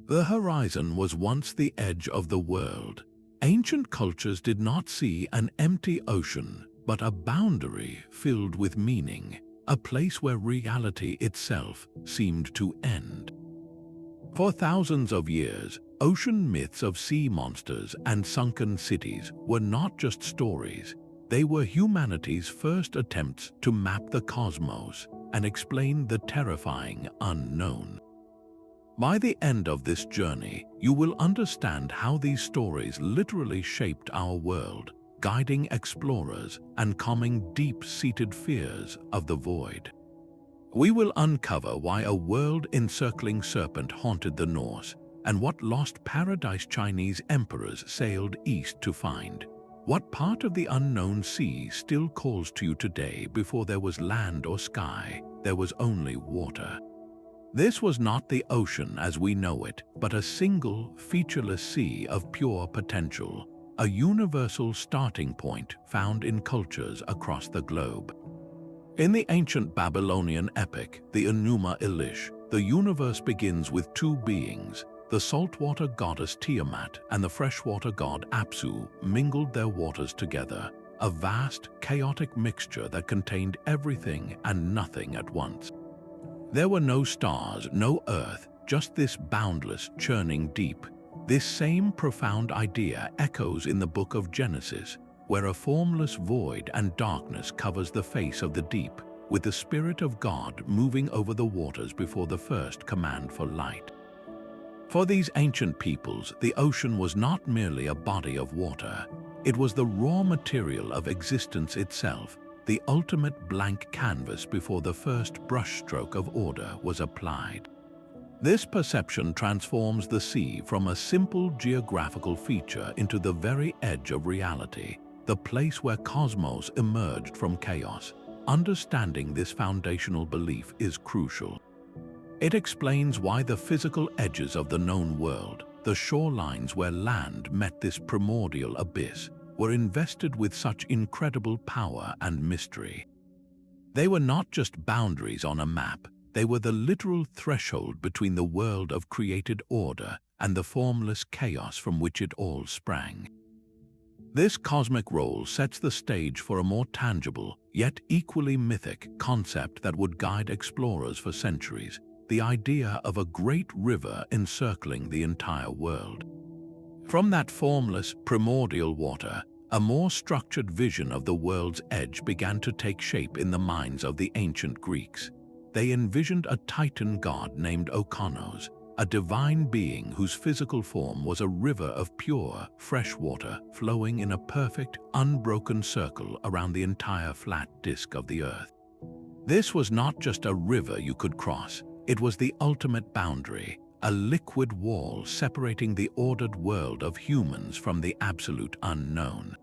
The horizon was once the edge of the world. Ancient cultures did not see an empty ocean, but a boundary filled with meaning, a place where reality itself seemed to end. For thousands of years, ocean myths of sea monsters and sunken cities were not just stories. They were humanity's first attempts to map the cosmos and explain the terrifying unknown. By the end of this journey, you will understand how these stories literally shaped our world, guiding explorers and calming deep-seated fears of the void. We will uncover why a world-encircling serpent haunted the Norse and what lost paradise Chinese emperors sailed east to find. What part of the unknown sea still calls to you today? Before there was land or sky, there was only water. This was not the ocean as we know it, but a single, featureless sea of pure potential, a universal starting point found in cultures across the globe. In the ancient Babylonian epic, the Enuma Elish, the universe begins with two beings. The saltwater goddess Tiamat and the freshwater god Apsu mingled their waters together, a vast, chaotic mixture that contained everything and nothing at once. There were no stars, no earth, just this boundless, churning deep. This same profound idea echoes in the book of Genesis, where a formless void and darkness covers the face of the deep, with the Spirit of God moving over the waters before the first command for light. For these ancient peoples, the ocean was not merely a body of water. It was the raw material of existence itself, the ultimate blank canvas before the first brushstroke of order was applied. This perception transforms the sea from a simple geographical feature into the very edge of reality, the place where cosmos emerged from chaos. Understanding this foundational belief is crucial. It explains why the physical edges of the known world, the shorelines where land met this primordial abyss, were invested with such incredible power and mystery. They were not just boundaries on a map, they were the literal threshold between the world of created order and the formless chaos from which it all sprang. This cosmic role sets the stage for a more tangible, yet equally mythic, concept that would guide explorers for centuries: the idea of a great river encircling the entire world. From that formless, primordial water, a more structured vision of the world's edge began to take shape in the minds of the ancient Greeks. They envisioned a titan god named Okeanos, a divine being whose physical form was a river of pure, fresh water flowing in a perfect, unbroken circle around the entire flat disk of the earth. This was not just a river you could cross, it was the ultimate boundary, a liquid wall separating the ordered world of humans from the absolute unknown.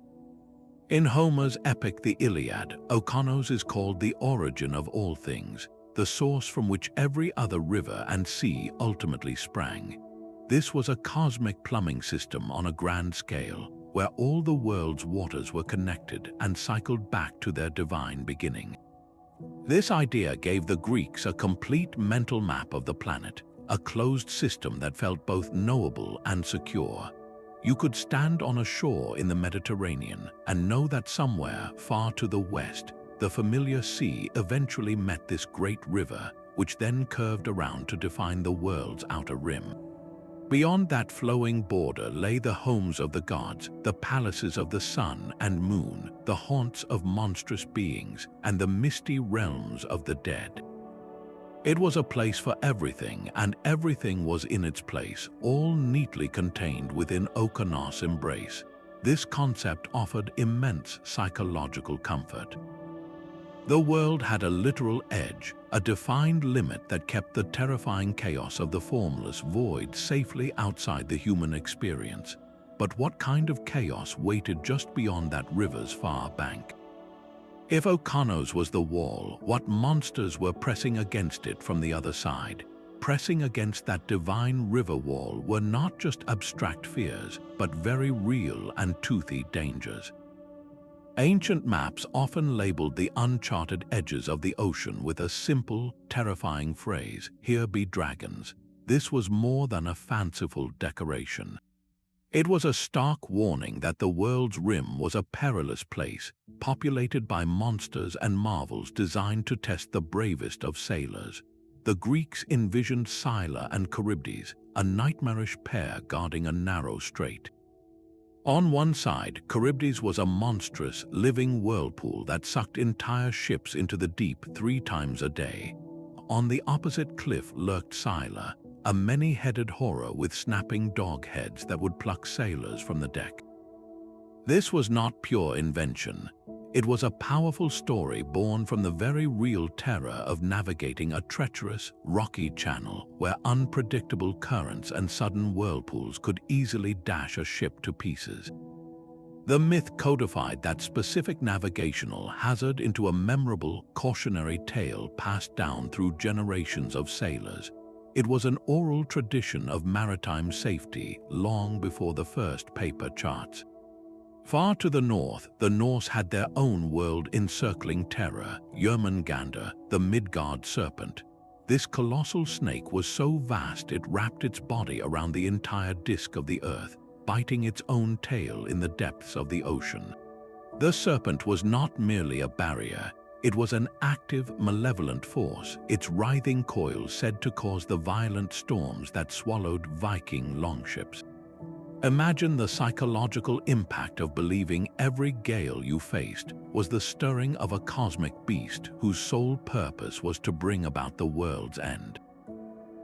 In Homer's epic The Iliad, Okeanos is called the origin of all things, the source from which every other river and sea ultimately sprang. This was a cosmic plumbing system on a grand scale, where all the world's waters were connected and cycled back to their divine beginning. This idea gave the Greeks a complete mental map of the planet, a closed system that felt both knowable and secure. You could stand on a shore in the Mediterranean and know that somewhere far to the west, the familiar sea eventually met this great river, which then curved around to define the world's outer rim. Beyond that flowing border lay the homes of the gods, the palaces of the sun and moon, the haunts of monstrous beings, and the misty realms of the dead. It was a place for everything, and everything was in its place, all neatly contained within Okeanos' embrace. This concept offered immense psychological comfort. The world had a literal edge, a defined limit that kept the terrifying chaos of the formless void safely outside the human experience. But what kind of chaos waited just beyond that river's far bank? If Okeanos was the wall, what monsters were pressing against it from the other side? Pressing against that divine river wall were not just abstract fears, but very real and toothy dangers. Ancient maps often labeled the uncharted edges of the ocean with a simple, terrifying phrase, "Here be dragons." this was more than a fanciful decoration. It was a stark warning that the world's rim was a perilous place, populated by monsters and marvels designed to test the bravest of sailors. The Greeks envisioned Scylla and Charybdis, a nightmarish pair guarding a narrow strait. On one side, Charybdis was a monstrous, living whirlpool that sucked entire ships into the deep 3 times a day. On the opposite cliff lurked Scylla, a many-headed horror with snapping dog heads that would pluck sailors from the deck. This was not pure invention. It was a powerful story born from the very real terror of navigating a treacherous, rocky channel where unpredictable currents and sudden whirlpools could easily dash a ship to pieces. The myth codified that specific navigational hazard into a memorable, cautionary tale passed down through generations of sailors. It was an oral tradition of maritime safety long before the first paper charts. Far to the north, the Norse had their own world-encircling terror, Jormungandr, the Midgard Serpent. This colossal snake was so vast it wrapped its body around the entire disk of the earth, biting its own tail in the depths of the ocean. The serpent was not merely a barrier. It was an active, malevolent force, its writhing coils said to cause the violent storms that swallowed Viking longships. Imagine the psychological impact of believing every gale you faced was the stirring of a cosmic beast whose sole purpose was to bring about the world's end.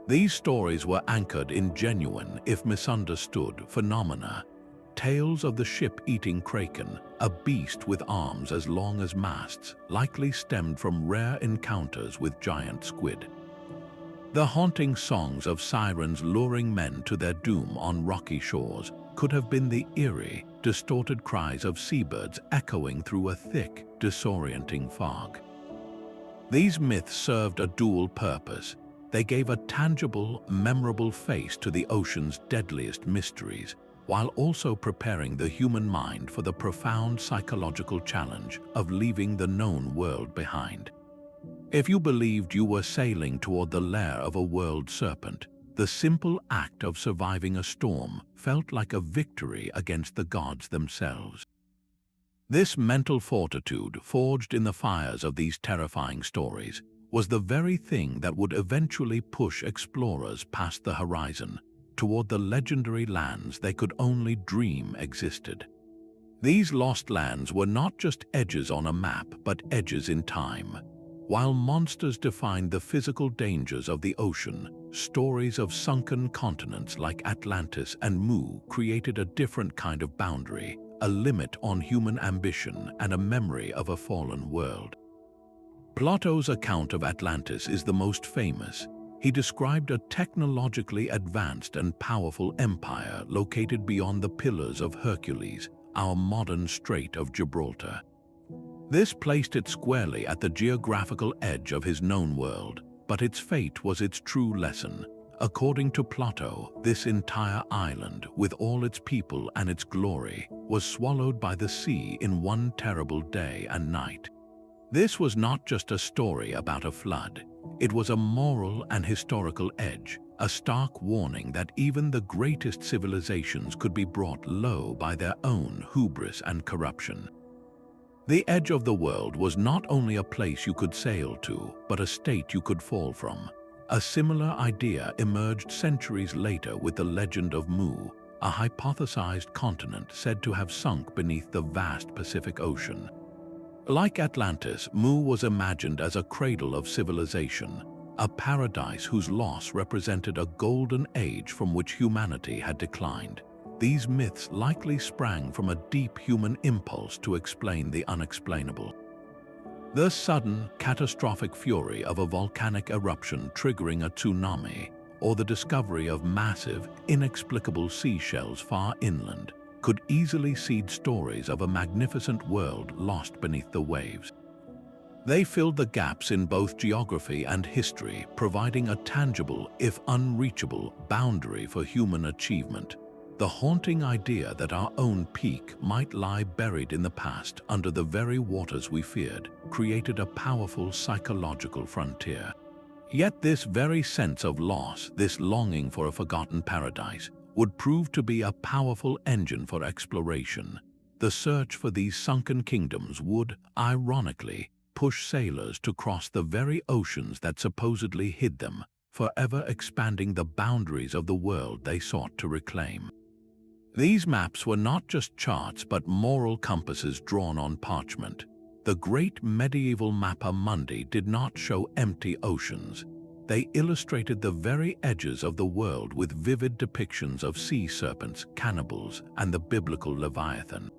These stories were anchored in genuine, if misunderstood, phenomena. Tales of the ship-eating kraken, a beast with arms as long as masts, likely stemmed from rare encounters with giant squid. The haunting songs of sirens luring men to their doom on rocky shores could have been the eerie, distorted cries of seabirds echoing through a thick, disorienting fog. These myths served a dual purpose. They gave a tangible, memorable face to the ocean's deadliest mysteries, while also preparing the human mind for the profound psychological challenge of leaving the known world behind. If you believed you were sailing toward the lair of a world serpent, the simple act of surviving a storm felt like a victory against the gods themselves. This mental fortitude, forged in the fires of these terrifying stories, was the very thing that would eventually push explorers past the horizon, toward the legendary lands they could only dream existed. These lost lands were not just edges on a map, but edges in time. While monsters defined the physical dangers of the ocean, stories of sunken continents like Atlantis and Mu created a different kind of boundary, a limit on human ambition and a memory of a fallen world. Plato's account of Atlantis is the most famous. He described a technologically advanced and powerful empire located beyond the Pillars of Hercules, our modern Strait of Gibraltar. This placed it squarely at the geographical edge of his known world, but its fate was its true lesson. According to Plato, this entire island, with all its people and its glory, was swallowed by the sea in one terrible day and night. This was not just a story about a flood. It was a moral and historical edge, a stark warning that even the greatest civilizations could be brought low by their own hubris and corruption. The edge of the world was not only a place you could sail to, but a state you could fall from. A similar idea emerged centuries later with the legend of Mu, a hypothesized continent said to have sunk beneath the vast Pacific Ocean. Like Atlantis, Mu was imagined as a cradle of civilization, a paradise whose loss represented a golden age from which humanity had declined. These myths likely sprang from a deep human impulse to explain the unexplainable. The sudden, catastrophic fury of a volcanic eruption triggering a tsunami, or the discovery of massive, inexplicable seashells far inland, could easily seed stories of a magnificent world lost beneath the waves. They filled the gaps in both geography and history, providing a tangible, if unreachable, boundary for human achievement. The haunting idea that our own peak might lie buried in the past under the very waters we feared created a powerful psychological frontier. Yet this very sense of loss, this longing for a forgotten paradise, would prove to be a powerful engine for exploration. The search for these sunken kingdoms would, ironically, push sailors to cross the very oceans that supposedly hid them, forever expanding the boundaries of the world they sought to reclaim. These maps were not just charts but moral compasses drawn on parchment. The great medieval Mappa Mundi did not show empty oceans. They illustrated the very edges of the world with vivid depictions of sea serpents, cannibals, and the biblical Leviathan.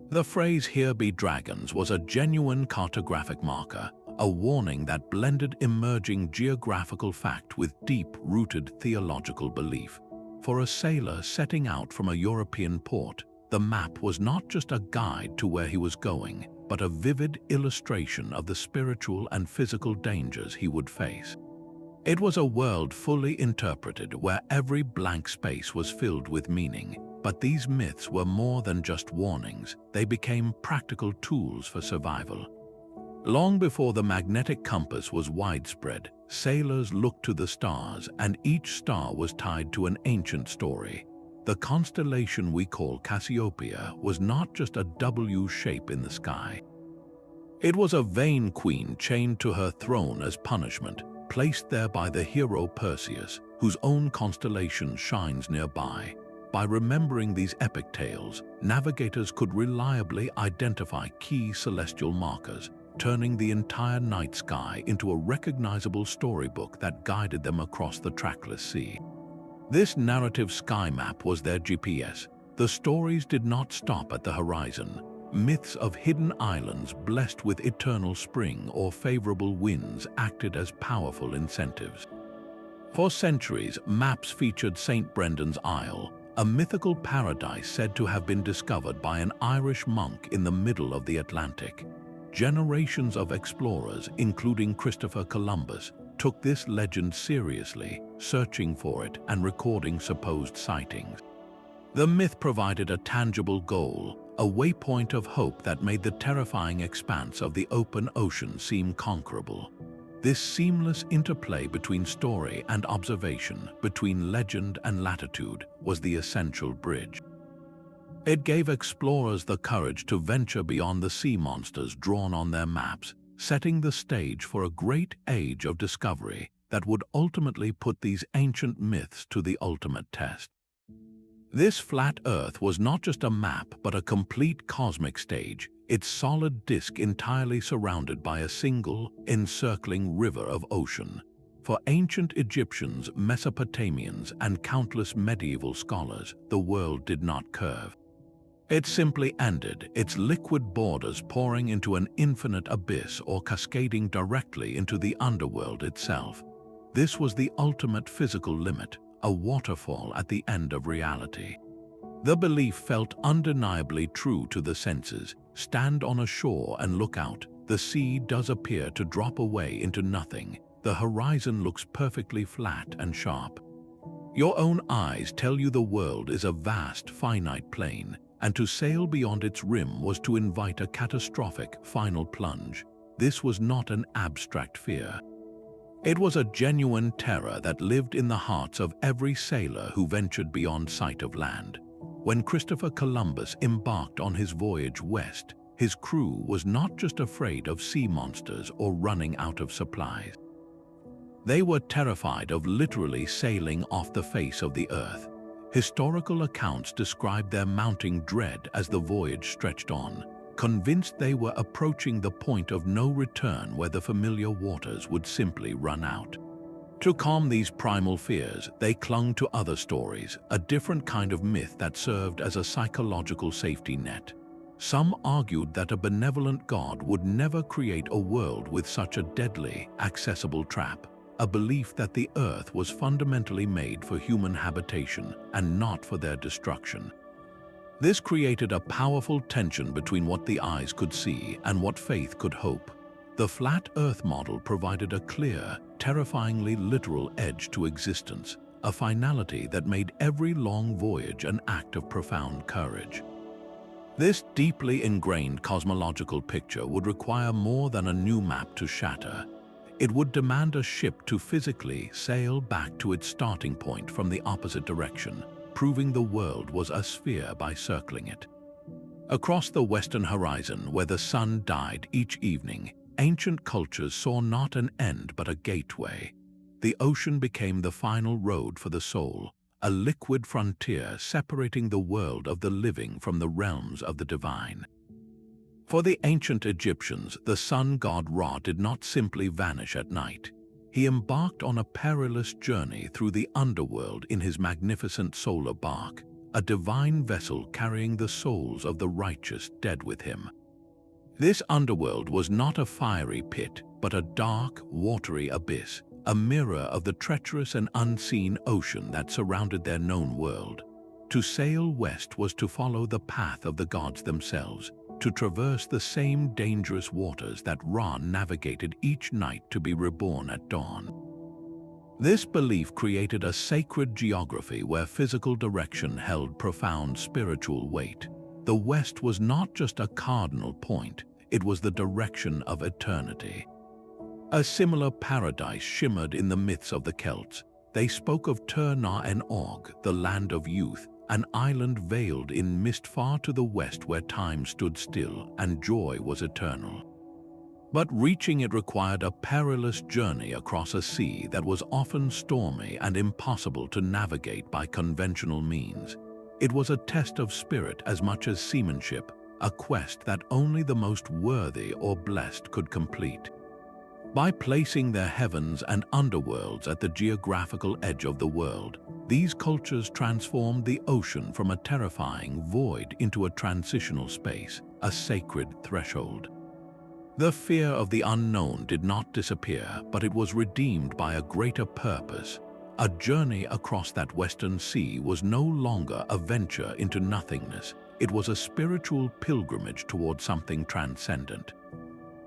The phrase "here be dragons" was a genuine cartographic marker, a warning that blended emerging geographical fact with deep-rooted theological belief. For a sailor setting out from a European port, the map was not just a guide to where he was going, but a vivid illustration of the spiritual and physical dangers he would face. It was a world fully interpreted where every blank space was filled with meaning, but these myths were more than just warnings. They became practical tools for survival. Long before the magnetic compass was widespread, sailors looked to the stars, and each star was tied to an ancient story. The constellation we call Cassiopeia was not just a W shape in the sky. It was a vain queen chained to her throne as punishment, placed there by the hero Perseus, whose own constellation shines nearby. By remembering these epic tales, navigators could reliably identify key celestial markers, turning the entire night sky into a recognizable storybook that guided them across the trackless sea. This narrative sky map was their GPS. The stories did not stop at the horizon. Myths of hidden islands blessed with eternal spring or favorable winds acted as powerful incentives. For centuries, maps featured St. Brendan's Isle, a mythical paradise said to have been discovered by an Irish monk in the middle of the Atlantic. Generations of explorers, including Christopher Columbus, took this legend seriously, searching for it and recording supposed sightings. The myth provided a tangible goal, a waypoint of hope that made the terrifying expanse of the open ocean seem conquerable. This seamless interplay between story and observation, between legend and latitude, was the essential bridge. It gave explorers the courage to venture beyond the sea monsters drawn on their maps, setting the stage for a great age of discovery that would ultimately put these ancient myths to the ultimate test. This flat Earth was not just a map but a complete cosmic stage, its solid disk entirely surrounded by a single, encircling river of ocean. For ancient Egyptians, Mesopotamians, and countless medieval scholars, the world did not curve. It simply ended, its liquid borders pouring into an infinite abyss or cascading directly into the underworld itself. This was the ultimate physical limit, a waterfall at the end of reality. The belief felt undeniably true to the senses. Stand on a shore and look out. The sea does appear to drop away into nothing. The horizon looks perfectly flat and sharp. Your own eyes tell you the world is a vast, finite plain, and to sail beyond its rim was to invite a catastrophic final plunge. This was not an abstract fear. It was a genuine terror that lived in the hearts of every sailor who ventured beyond sight of land. When Christopher Columbus embarked on his voyage west, his crew was not just afraid of sea monsters or running out of supplies. They were terrified of literally sailing off the face of the earth. Historical accounts describe their mounting dread as the voyage stretched on, convinced they were approaching the point of no return where the familiar waters would simply run out. To calm these primal fears, they clung to other stories, a different kind of myth that served as a psychological safety net. Some argued that a benevolent god would never create a world with such a deadly, accessible trap, a belief that the earth was fundamentally made for human habitation and not for their destruction. This created a powerful tension between what the eyes could see and what faith could hope. The flat Earth model provided a clear, terrifyingly literal edge to existence, a finality that made every long voyage an act of profound courage. This deeply ingrained cosmological picture would require more than a new map to shatter. It would demand a ship to physically sail back to its starting point from the opposite direction, proving the world was a sphere by circling it. Across the western horizon, where the sun died each evening, ancient cultures saw not an end but a gateway. The ocean became the final road for the soul, a liquid frontier separating the world of the living from the realms of the divine. For the ancient Egyptians, the sun god Ra did not simply vanish at night. He embarked on a perilous journey through the underworld in his magnificent solar bark, a divine vessel carrying the souls of the righteous dead with him. This underworld was not a fiery pit, but a dark, watery abyss, a mirror of the treacherous and unseen ocean that surrounded their known world. To sail west was to follow the path of the gods themselves, to traverse the same dangerous waters that Ra navigated each night to be reborn at dawn. This belief created a sacred geography where physical direction held profound spiritual weight. The west was not just a cardinal point, it was the direction of eternity. A similar paradise shimmered in the myths of the Celts. They spoke of Tur-Na and Og, the land of youth, an island veiled in mist far to the west where time stood still and joy was eternal. But reaching it required a perilous journey across a sea that was often stormy and impossible to navigate by conventional means. It was a test of spirit as much as seamanship, a quest that only the most worthy or blessed could complete. By placing their heavens and underworlds at the geographical edge of the world, these cultures transformed the ocean from a terrifying void into a transitional space, a sacred threshold. The fear of the unknown did not disappear, but it was redeemed by a greater purpose. A journey across that western sea was no longer a venture into nothingness. It was a spiritual pilgrimage toward something transcendent.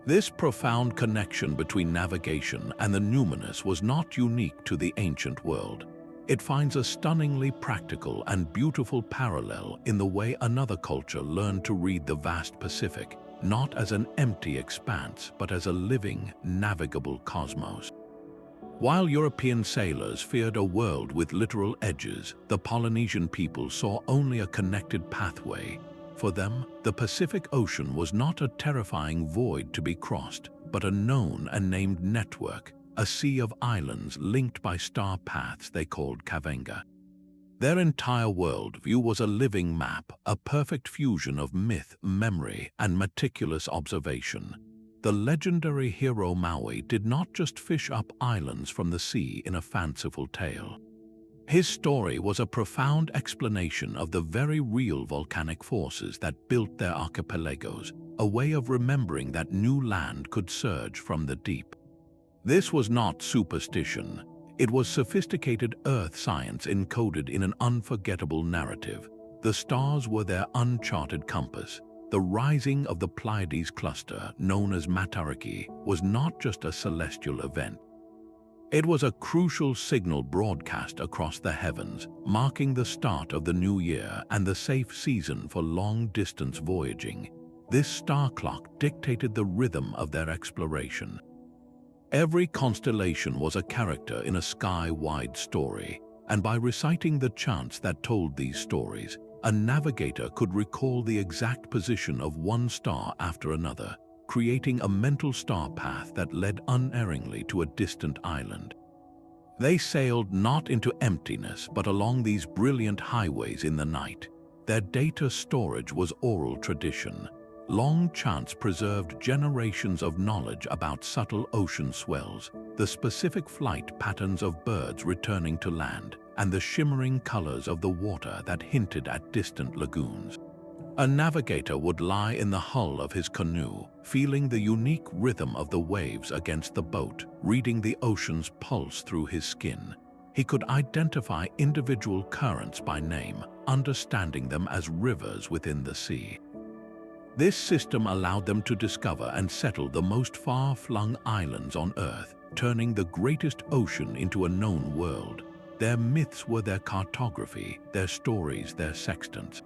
This profound connection between navigation and the numinous was not unique to the ancient world. It finds a stunningly practical and beautiful parallel in the way another culture learned to read the vast Pacific, not as an empty expanse, but as a living, navigable cosmos. While European sailors feared a world with literal edges, the Polynesian people saw only a connected pathway. For them, the Pacific Ocean was not a terrifying void to be crossed, but a known and named network, a sea of islands linked by star paths they called Kavenga. Their entire worldview was a living map, a perfect fusion of myth, memory, and meticulous observation. The legendary hero Maui did not just fish up islands from the sea in a fanciful tale. His story was a profound explanation of the very real volcanic forces that built their archipelagos, a way of remembering that new land could surge from the deep. This was not superstition. It was sophisticated earth science encoded in an unforgettable narrative. The stars were their uncharted compass. The rising of the Pleiades cluster, known as Matariki, was not just a celestial event. It was a crucial signal broadcast across the heavens, marking the start of the new year and the safe season for long-distance voyaging. This star clock dictated the rhythm of their exploration. Every constellation was a character in a sky-wide story, and by reciting the chants that told these stories, a navigator could recall the exact position of one star after another, creating a mental star path that led unerringly to a distant island. They sailed not into emptiness, but along these brilliant highways in the night. Their data storage was oral tradition. Long chants preserved generations of knowledge about subtle ocean swells, the specific flight patterns of birds returning to land, and the shimmering colors of the water that hinted at distant lagoons. A navigator would lie in the hull of his canoe, feeling the unique rhythm of the waves against the boat, reading the ocean's pulse through his skin. He could identify individual currents by name, understanding them as rivers within the sea. This system allowed them to discover and settle the most far-flung islands on Earth, turning the greatest ocean into a known world. Their myths were their cartography, their stories their sextants.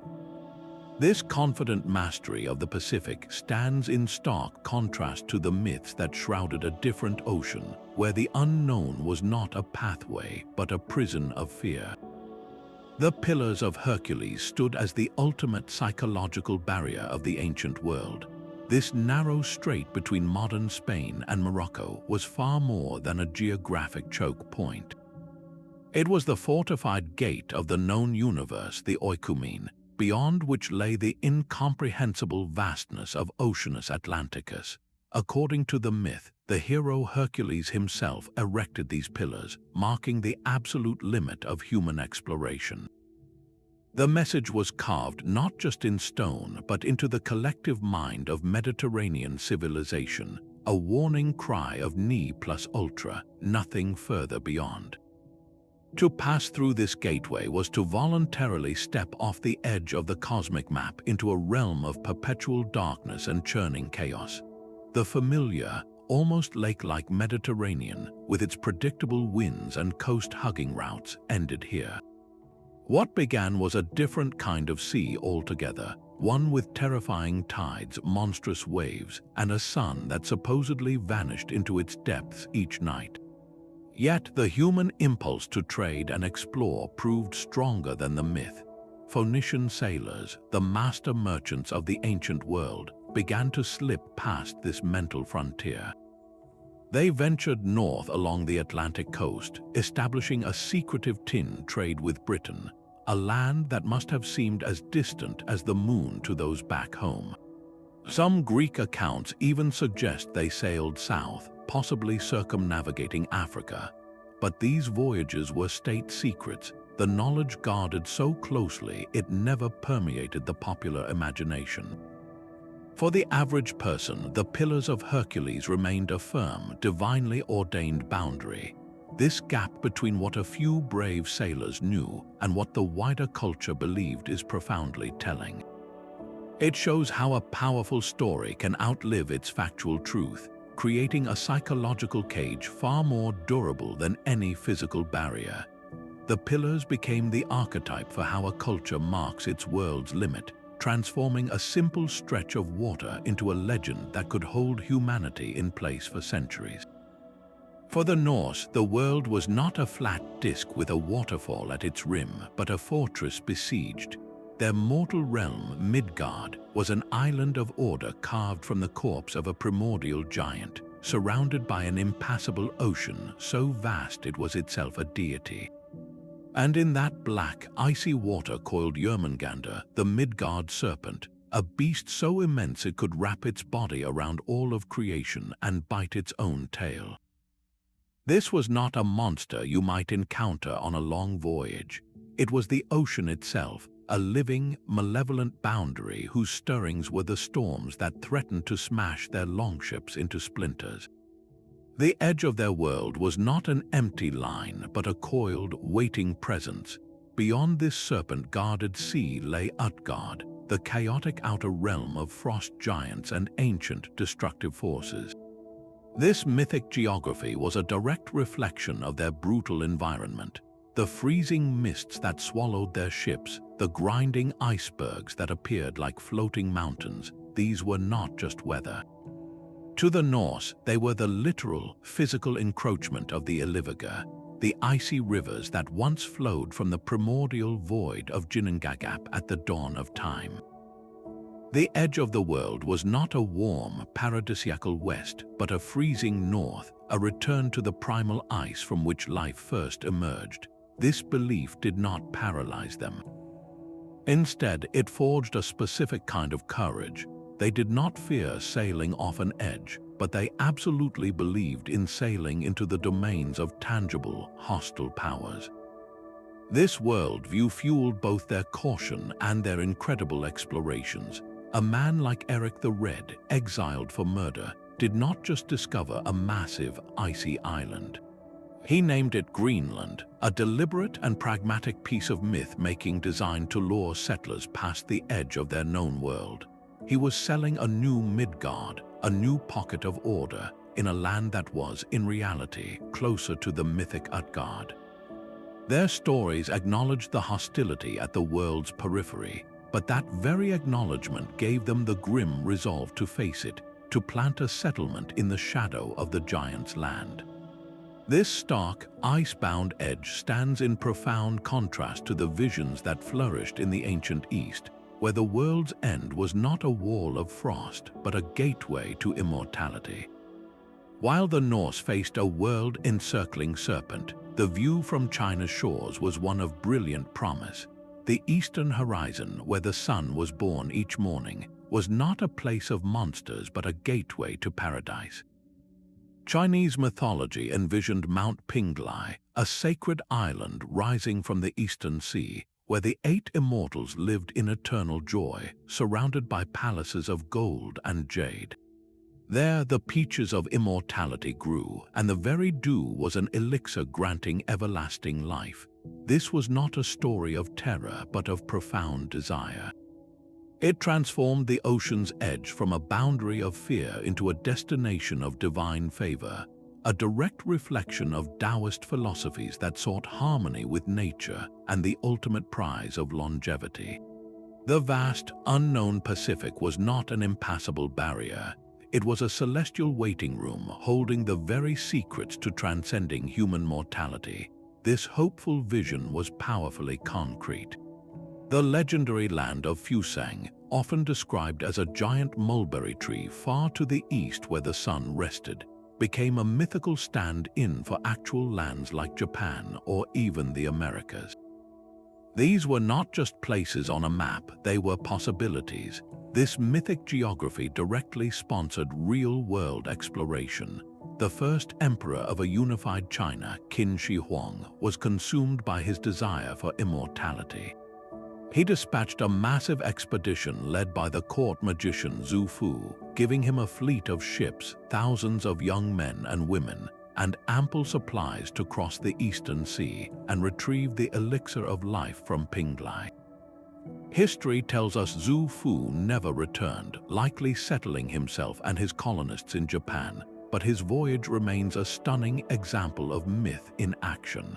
This confident mastery of the Pacific stands in stark contrast to the myths that shrouded a different ocean, where the unknown was not a pathway but a prison of fear. The Pillars of Hercules stood as the ultimate psychological barrier of the ancient world. This narrow strait between modern Spain and Morocco was far more than a geographic choke point. It was the fortified gate of the known universe, the oikoumene, beyond which lay the incomprehensible vastness of Oceanus Atlanticus. According to the myth, the hero Hercules himself erected these pillars, marking the absolute limit of human exploration. The message was carved not just in stone, but into the collective mind of Mediterranean civilization, a warning cry of ne plus ultra, nothing further beyond. To pass through this gateway was to voluntarily step off the edge of the cosmic map into a realm of perpetual darkness and churning chaos. The familiar, almost lake-like Mediterranean, with its predictable winds and coast-hugging routes, ended here. What began was a different kind of sea altogether, one with terrifying tides, monstrous waves, and a sun that supposedly vanished into its depths each night. Yet the human impulse to trade and explore proved stronger than the myth. Phoenician sailors, the master merchants of the ancient world, began to slip past this mental frontier. They ventured north along the Atlantic coast, establishing a secretive tin trade with Britain, a land that must have seemed as distant as the moon to those back home. Some Greek accounts even suggest they sailed south, possibly circumnavigating Africa. But these voyages were state secrets, the knowledge guarded so closely it never permeated the popular imagination. For the average person, the Pillars of Hercules remained a firm, divinely ordained boundary. This gap between what a few brave sailors knew and what the wider culture believed is profoundly telling. It shows how a powerful story can outlive its factual truth, creating a psychological cage far more durable than any physical barrier. The pillars became the archetype for how a culture marks its world's limit, transforming a simple stretch of water into a legend that could hold humanity in place for centuries. For the Norse, the world was not a flat disk with a waterfall at its rim, but a fortress besieged. Their mortal realm, Midgard, was an island of order carved from the corpse of a primordial giant, surrounded by an impassable ocean so vast it was itself a deity. And in that black, icy water coiled Jormungandr, the Midgard Serpent, a beast so immense it could wrap its body around all of creation and bite its own tail. This was not a monster you might encounter on a long voyage. It was the ocean itself, a living, malevolent boundary whose stirrings were the storms that threatened to smash their longships into splinters. The edge of their world was not an empty line, but a coiled, waiting presence. Beyond this serpent-guarded sea lay Utgard, the chaotic outer realm of frost giants and ancient destructive forces. This mythic geography was a direct reflection of their brutal environment. The freezing mists that swallowed their ships, the grinding icebergs that appeared like floating mountains, these were not just weather. To the Norse, they were the literal, physical encroachment of the Iliviga, the icy rivers that once flowed from the primordial void of Ginnungagap at the dawn of time. The edge of the world was not a warm, paradisiacal west, but a freezing north, a return to the primal ice from which life first emerged. This belief did not paralyze them. Instead, it forged a specific kind of courage. They did not fear sailing off an edge, but they absolutely believed in sailing into the domains of tangible, hostile powers. This worldview fueled both their caution and their incredible explorations. A man like Eric the Red, exiled for murder, did not just discover a massive, icy island. He named it Greenland, a deliberate and pragmatic piece of myth-making designed to lure settlers past the edge of their known world. He was selling a new Midgard, a new pocket of order, in a land that was, in reality, closer to the mythic Utgard. Their stories acknowledged the hostility at the world's periphery, but that very acknowledgement gave them the grim resolve to face it, to plant a settlement in the shadow of the giant's land. This stark, ice-bound edge stands in profound contrast to the visions that flourished in the ancient East, where the world's end was not a wall of frost, but a gateway to immortality. While the Norse faced a world-encircling serpent, the view from China's shores was one of brilliant promise. The eastern horizon, where the sun was born each morning, was not a place of monsters but a gateway to paradise. Chinese mythology envisioned Mount Penglai, a sacred island rising from the eastern sea, where the 8 immortals lived in eternal joy, surrounded by palaces of gold and jade. There the peaches of immortality grew, and the very dew was an elixir granting everlasting life. This was not a story of terror but of profound desire. It transformed the ocean's edge from a boundary of fear into a destination of divine favor, a direct reflection of Taoist philosophies that sought harmony with nature and the ultimate prize of longevity. The vast, unknown Pacific was not an impassable barrier. It was a celestial waiting room holding the very secrets to transcending human mortality. This hopeful vision was powerfully concrete. The legendary land of Fusang, often described as a giant mulberry tree far to the east where the sun rested, became a mythical stand-in for actual lands like Japan or even the Americas. These were not just places on a map, they were possibilities. This mythic geography directly sponsored real-world exploration. The first emperor of a unified China, Qin Shi Huang, was consumed by his desire for immortality. He dispatched a massive expedition led by the court magician Zhu Fu, giving him a fleet of ships, thousands of young men and women, and ample supplies to cross the eastern sea and retrieve the elixir of life from Penglai. History tells us Zhu Fu never returned, likely settling himself and his colonists in Japan, but his voyage remains a stunning example of myth in action.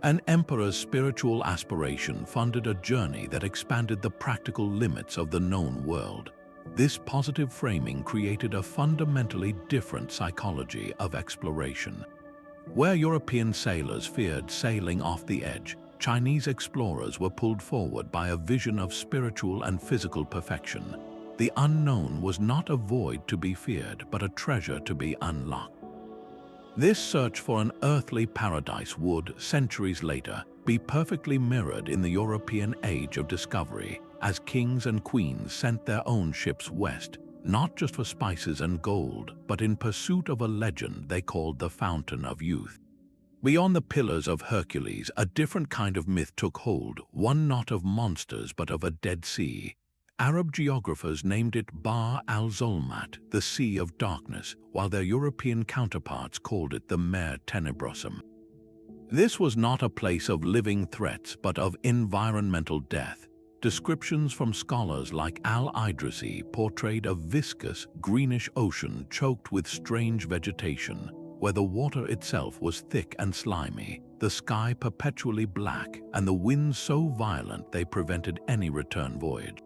An emperor's spiritual aspiration funded a journey that expanded the practical limits of the known world. This positive framing created a fundamentally different psychology of exploration. Where European sailors feared sailing off the edge, Chinese explorers were pulled forward by a vision of spiritual and physical perfection. The unknown was not a void to be feared, but a treasure to be unlocked. This search for an earthly paradise would, centuries later, be perfectly mirrored in the European age of discovery, as kings and queens sent their own ships west, not just for spices and gold, but in pursuit of a legend they called the Fountain of Youth. Beyond the Pillars of Hercules, a different kind of myth took hold, one not of monsters but of a dead sea. Arab geographers named it Bahr al-Zulmat, the Sea of Darkness, while their European counterparts called it the Mare Tenebrosum. This was not a place of living threats but of environmental death. Descriptions from scholars like al-Idrisi portrayed a viscous, greenish ocean choked with strange vegetation, where the water itself was thick and slimy, the sky perpetually black, and the winds so violent they prevented any return voyage.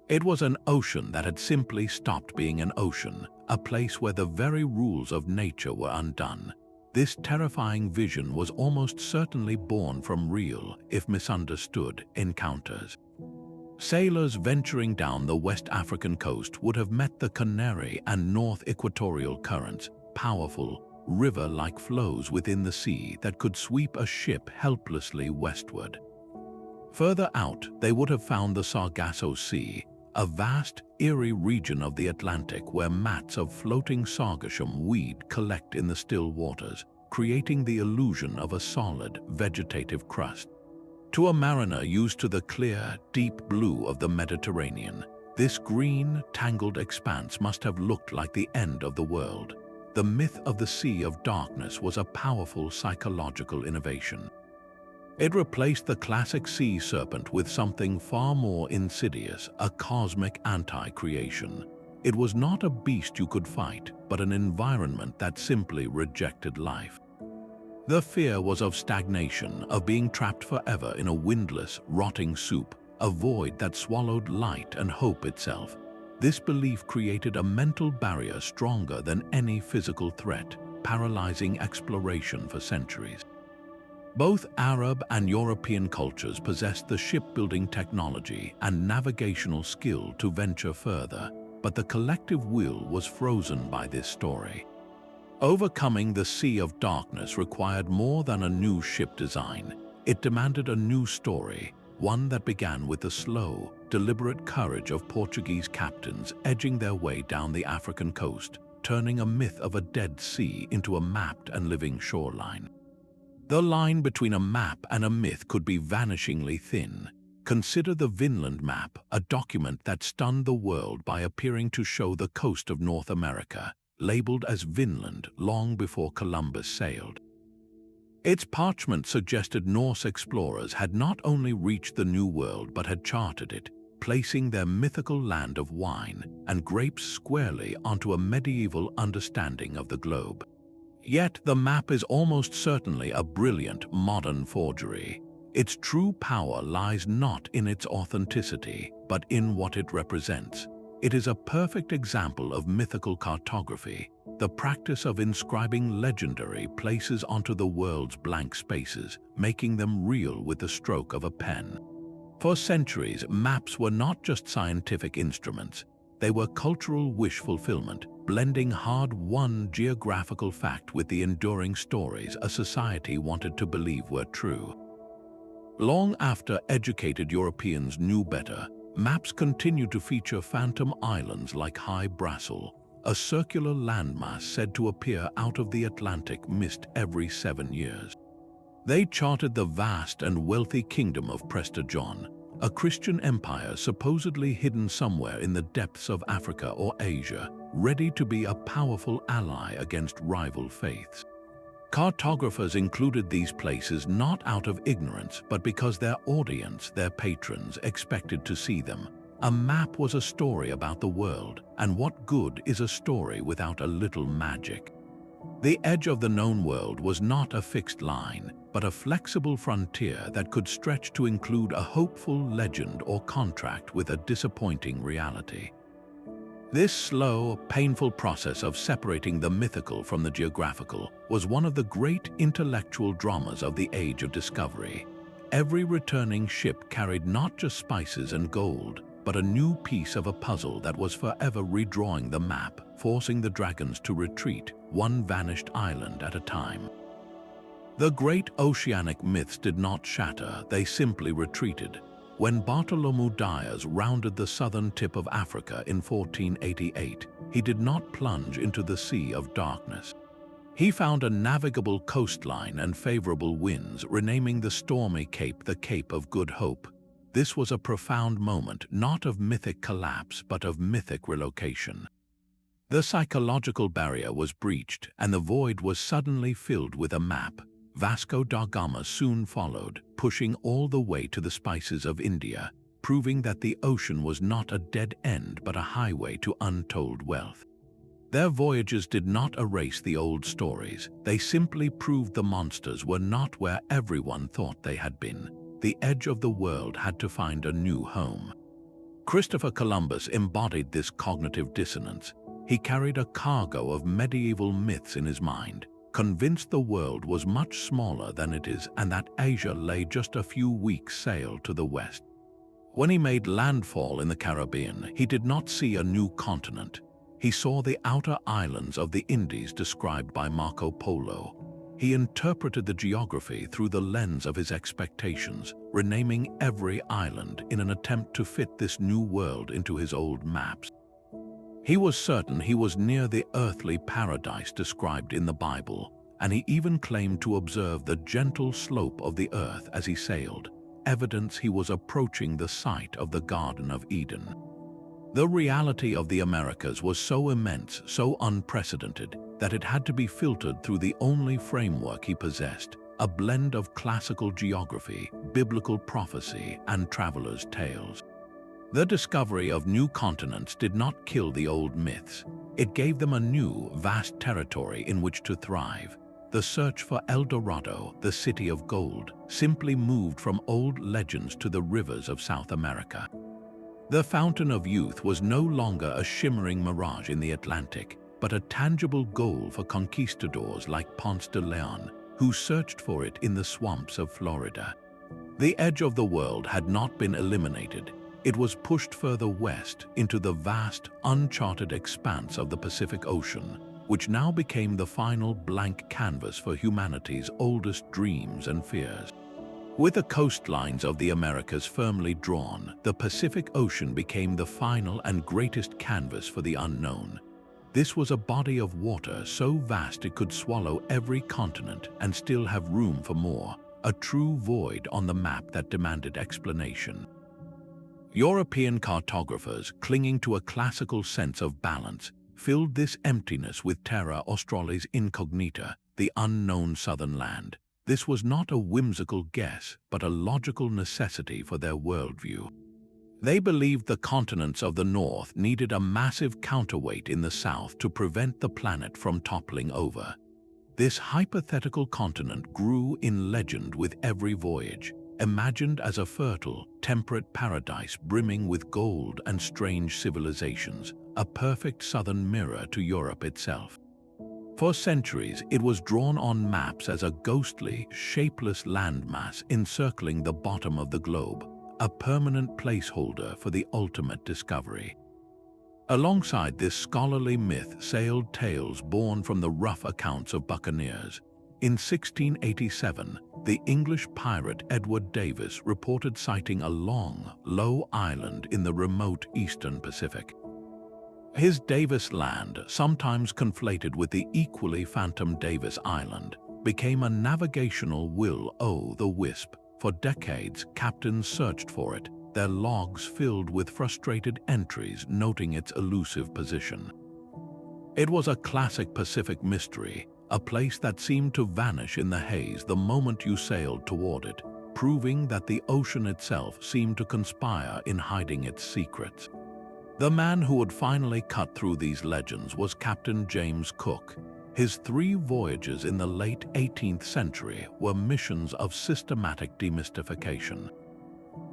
It was an ocean that had simply stopped being an ocean, a place where the very rules of nature were undone. This terrifying vision was almost certainly born from real, if misunderstood, encounters. Sailors venturing down the West African coast would have met the Canary and North Equatorial currents, powerful, river-like flows within the sea that could sweep a ship helplessly westward. Further out, they would have found the Sargasso Sea, a vast, eerie region of the Atlantic where mats of floating sargassum weed collect in the still waters, creating the illusion of a solid, vegetative crust. To a mariner used to the clear, deep blue of the Mediterranean, this green, tangled expanse must have looked like the end of the world. The myth of the Sea of Darkness was a powerful psychological innovation. It replaced the classic sea serpent with something far more insidious, a cosmic anti-creation. It was not a beast you could fight, but an environment that simply rejected life. The fear was of stagnation, of being trapped forever in a windless, rotting soup, a void that swallowed light and hope itself. This belief created a mental barrier stronger than any physical threat, paralyzing exploration for centuries. Both Arab and European cultures possessed the shipbuilding technology and navigational skill to venture further, but the collective will was frozen by this story. Overcoming the Sea of Darkness required more than a new ship design. It demanded a new story, one that began with the slow, deliberate courage of Portuguese captains edging their way down the African coast, turning a myth of a dead sea into a mapped and living shoreline. The line between a map and a myth could be vanishingly thin. Consider the Vinland map, a document that stunned the world by appearing to show the coast of North America, labeled as Vinland long before Columbus sailed. Its parchment suggested Norse explorers had not only reached the New World but had charted it, placing their mythical land of wine and grapes squarely onto a medieval understanding of the globe. Yet the map is almost certainly a brilliant modern forgery. Its true power lies not in its authenticity, but in what it represents. It is a perfect example of mythical cartography, the practice of inscribing legendary places onto the world's blank spaces, making them real with the stroke of a pen. For centuries, maps were not just scientific instruments. They were cultural wish fulfillment, blending hard-won geographical fact with the enduring stories a society wanted to believe were true. Long after educated Europeans knew better, maps continued to feature phantom islands like High Brassel, a circular landmass said to appear out of the Atlantic mist every 7 years. They charted the vast and wealthy kingdom of Prester John, a Christian empire supposedly hidden somewhere in the depths of Africa or Asia, ready to be a powerful ally against rival faiths. Cartographers included these places not out of ignorance, but because their audience, their patrons, expected to see them. A map was a story about the world, and what good is a story without a little magic? The edge of the known world was not a fixed line, but a flexible frontier that could stretch to include a hopeful legend or contract with a disappointing reality. This slow, painful process of separating the mythical from the geographical was one of the great intellectual dramas of the Age of Discovery. Every returning ship carried not just spices and gold, but a new piece of a puzzle that was forever redrawing the map, forcing the dragons to retreat, one vanished island at a time. The great oceanic myths did not shatter, they simply retreated. When Bartholomew Dias rounded the southern tip of Africa in 1488, he did not plunge into the Sea of Darkness. He found a navigable coastline and favorable winds, renaming the stormy cape the Cape of Good Hope. This was a profound moment, not of mythic collapse, but of mythic relocation. The psychological barrier was breached, and the void was suddenly filled with a map. Vasco da Gama soon followed, pushing all the way to the spices of India, proving that the ocean was not a dead end but a highway to untold wealth. Their voyages did not erase the old stories, they simply proved the monsters were not where everyone thought they had been. The edge of the world had to find a new home. Christopher Columbus embodied this cognitive dissonance. He carried a cargo of medieval myths in his mind, convinced the world was much smaller than it is and that Asia lay just a few weeks' sail to the west. When he made landfall in the Caribbean, he did not see a new continent. He saw the outer islands of the Indies described by Marco Polo. He interpreted the geography through the lens of his expectations, renaming every island in an attempt to fit this new world into his old maps. He was certain he was near the earthly paradise described in the Bible, and he even claimed to observe the gentle slope of the earth as he sailed, evidence he was approaching the site of the Garden of Eden. The reality of the Americas was so immense, so unprecedented, that it had to be filtered through the only framework he possessed, a blend of classical geography, biblical prophecy, and travelers' tales. The discovery of new continents did not kill the old myths. It gave them a new, vast territory in which to thrive. The search for El Dorado, the city of gold, simply moved from old legends to the rivers of South America. The Fountain of Youth was no longer a shimmering mirage in the Atlantic, but a tangible goal for conquistadors like Ponce de Leon, who searched for it in the swamps of Florida. The edge of the world had not been eliminated. It was pushed further west into the vast, uncharted expanse of the Pacific Ocean, which now became the final blank canvas for humanity's oldest dreams and fears. With the coastlines of the Americas firmly drawn, the Pacific Ocean became the final and greatest canvas for the unknown. This was a body of water so vast it could swallow every continent and still have room for more, a true void on the map that demanded explanation. European cartographers, clinging to a classical sense of balance, filled this emptiness with Terra Australis Incognita, the unknown southern land. This was not a whimsical guess, but a logical necessity for their worldview. They believed the continents of the north needed a massive counterweight in the south to prevent the planet from toppling over. This hypothetical continent grew in legend with every voyage, imagined as a fertile, temperate paradise brimming with gold and strange civilizations, a perfect southern mirror to Europe itself. For centuries, it was drawn on maps as a ghostly, shapeless landmass encircling the bottom of the globe, a permanent placeholder for the ultimate discovery. Alongside this scholarly myth sailed tales born from the rough accounts of buccaneers. In 1687, the English pirate Edward Davis reported sighting a long, low island in the remote eastern Pacific. His Davis Land, sometimes conflated with the equally phantom Davis Island, became a navigational will-o'-the-wisp. For decades, captains searched for it, their logs filled with frustrated entries noting its elusive position. It was a classic Pacific mystery, a place that seemed to vanish in the haze the moment you sailed toward it, proving that the ocean itself seemed to conspire in hiding its secrets. The man who would finally cut through these legends was Captain James Cook. His 3 voyages in the late 18th century were missions of systematic demystification.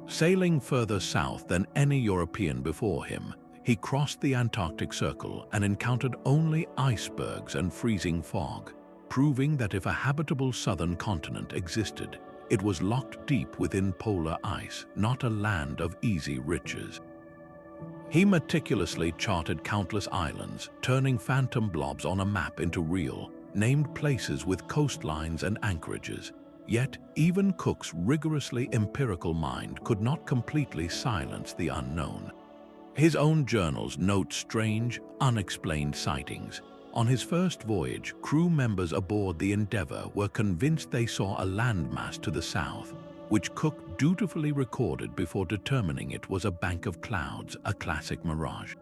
Sailing further south than any European before him, he crossed the Antarctic Circle and encountered only icebergs and freezing fog, proving that if a habitable southern continent existed, it was locked deep within polar ice, not a land of easy riches. He meticulously charted countless islands, turning phantom blobs on a map into real, named places with coastlines and anchorages. Yet, even Cook's rigorously empirical mind could not completely silence the unknown. His own journals note strange, unexplained sightings. On his first voyage, crew members aboard the Endeavour were convinced they saw a landmass to the south, which Cook dutifully recorded before determining it was a bank of clouds, a classic mirage.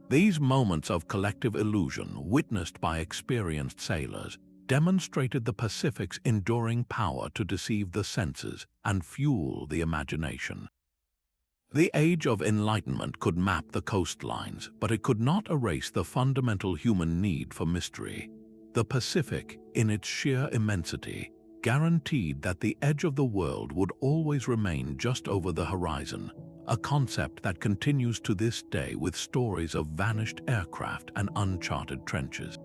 These moments of collective illusion, witnessed by experienced sailors, demonstrated the Pacific's enduring power to deceive the senses and fuel the imagination. The Age of Enlightenment could map the coastlines, but it could not erase the fundamental human need for mystery. The Pacific, in its sheer immensity, guaranteed that the edge of the world would always remain just over the horizon, a concept that continues to this day with stories of vanished aircraft and uncharted trenches.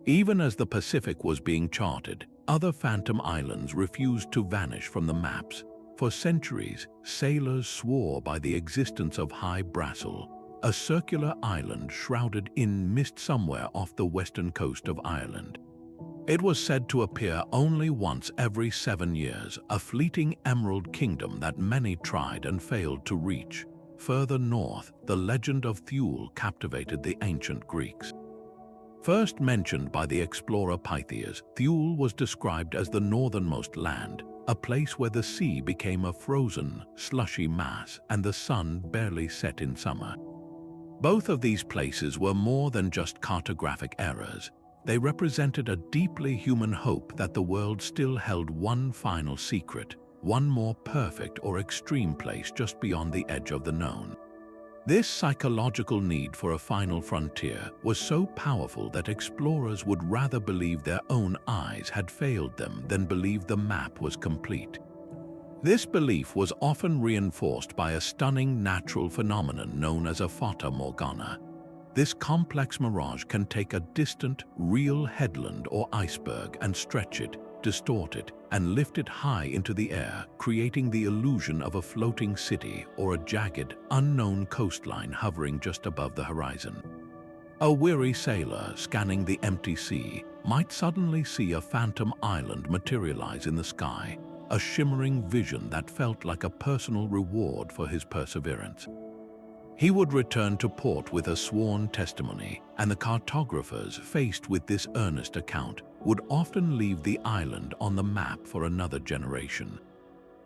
Even as the Pacific was being charted, other phantom islands refused to vanish from the maps. For centuries, sailors swore by the existence of High Brassel, a circular island shrouded in mist somewhere off the western coast of Ireland. It was said to appear only once every 7 years, a fleeting emerald kingdom that many tried and failed to reach. Further north, the legend of Thule captivated the ancient Greeks. First mentioned by the explorer Pytheas, Thule was described as the northernmost land, a place where the sea became a frozen, slushy mass and the sun barely set in summer. Both of these places were more than just cartographic errors. They represented a deeply human hope that the world still held one final secret, one more perfect or extreme place just beyond the edge of the known. This psychological need for a final frontier was so powerful that explorers would rather believe their own eyes had failed them than believe the map was complete. This belief was often reinforced by a stunning natural phenomenon known as a fata morgana. This complex mirage can take a distant, real headland or iceberg and stretch it, distort it, and lift it high into the air, creating the illusion of a floating city or a jagged, unknown coastline hovering just above the horizon. A weary sailor scanning the empty sea might suddenly see a phantom island materialize in the sky, a shimmering vision that felt like a personal reward for his perseverance. He would return to port with a sworn testimony, and the cartographers, faced with this earnest account, would often leave the island on the map for another generation.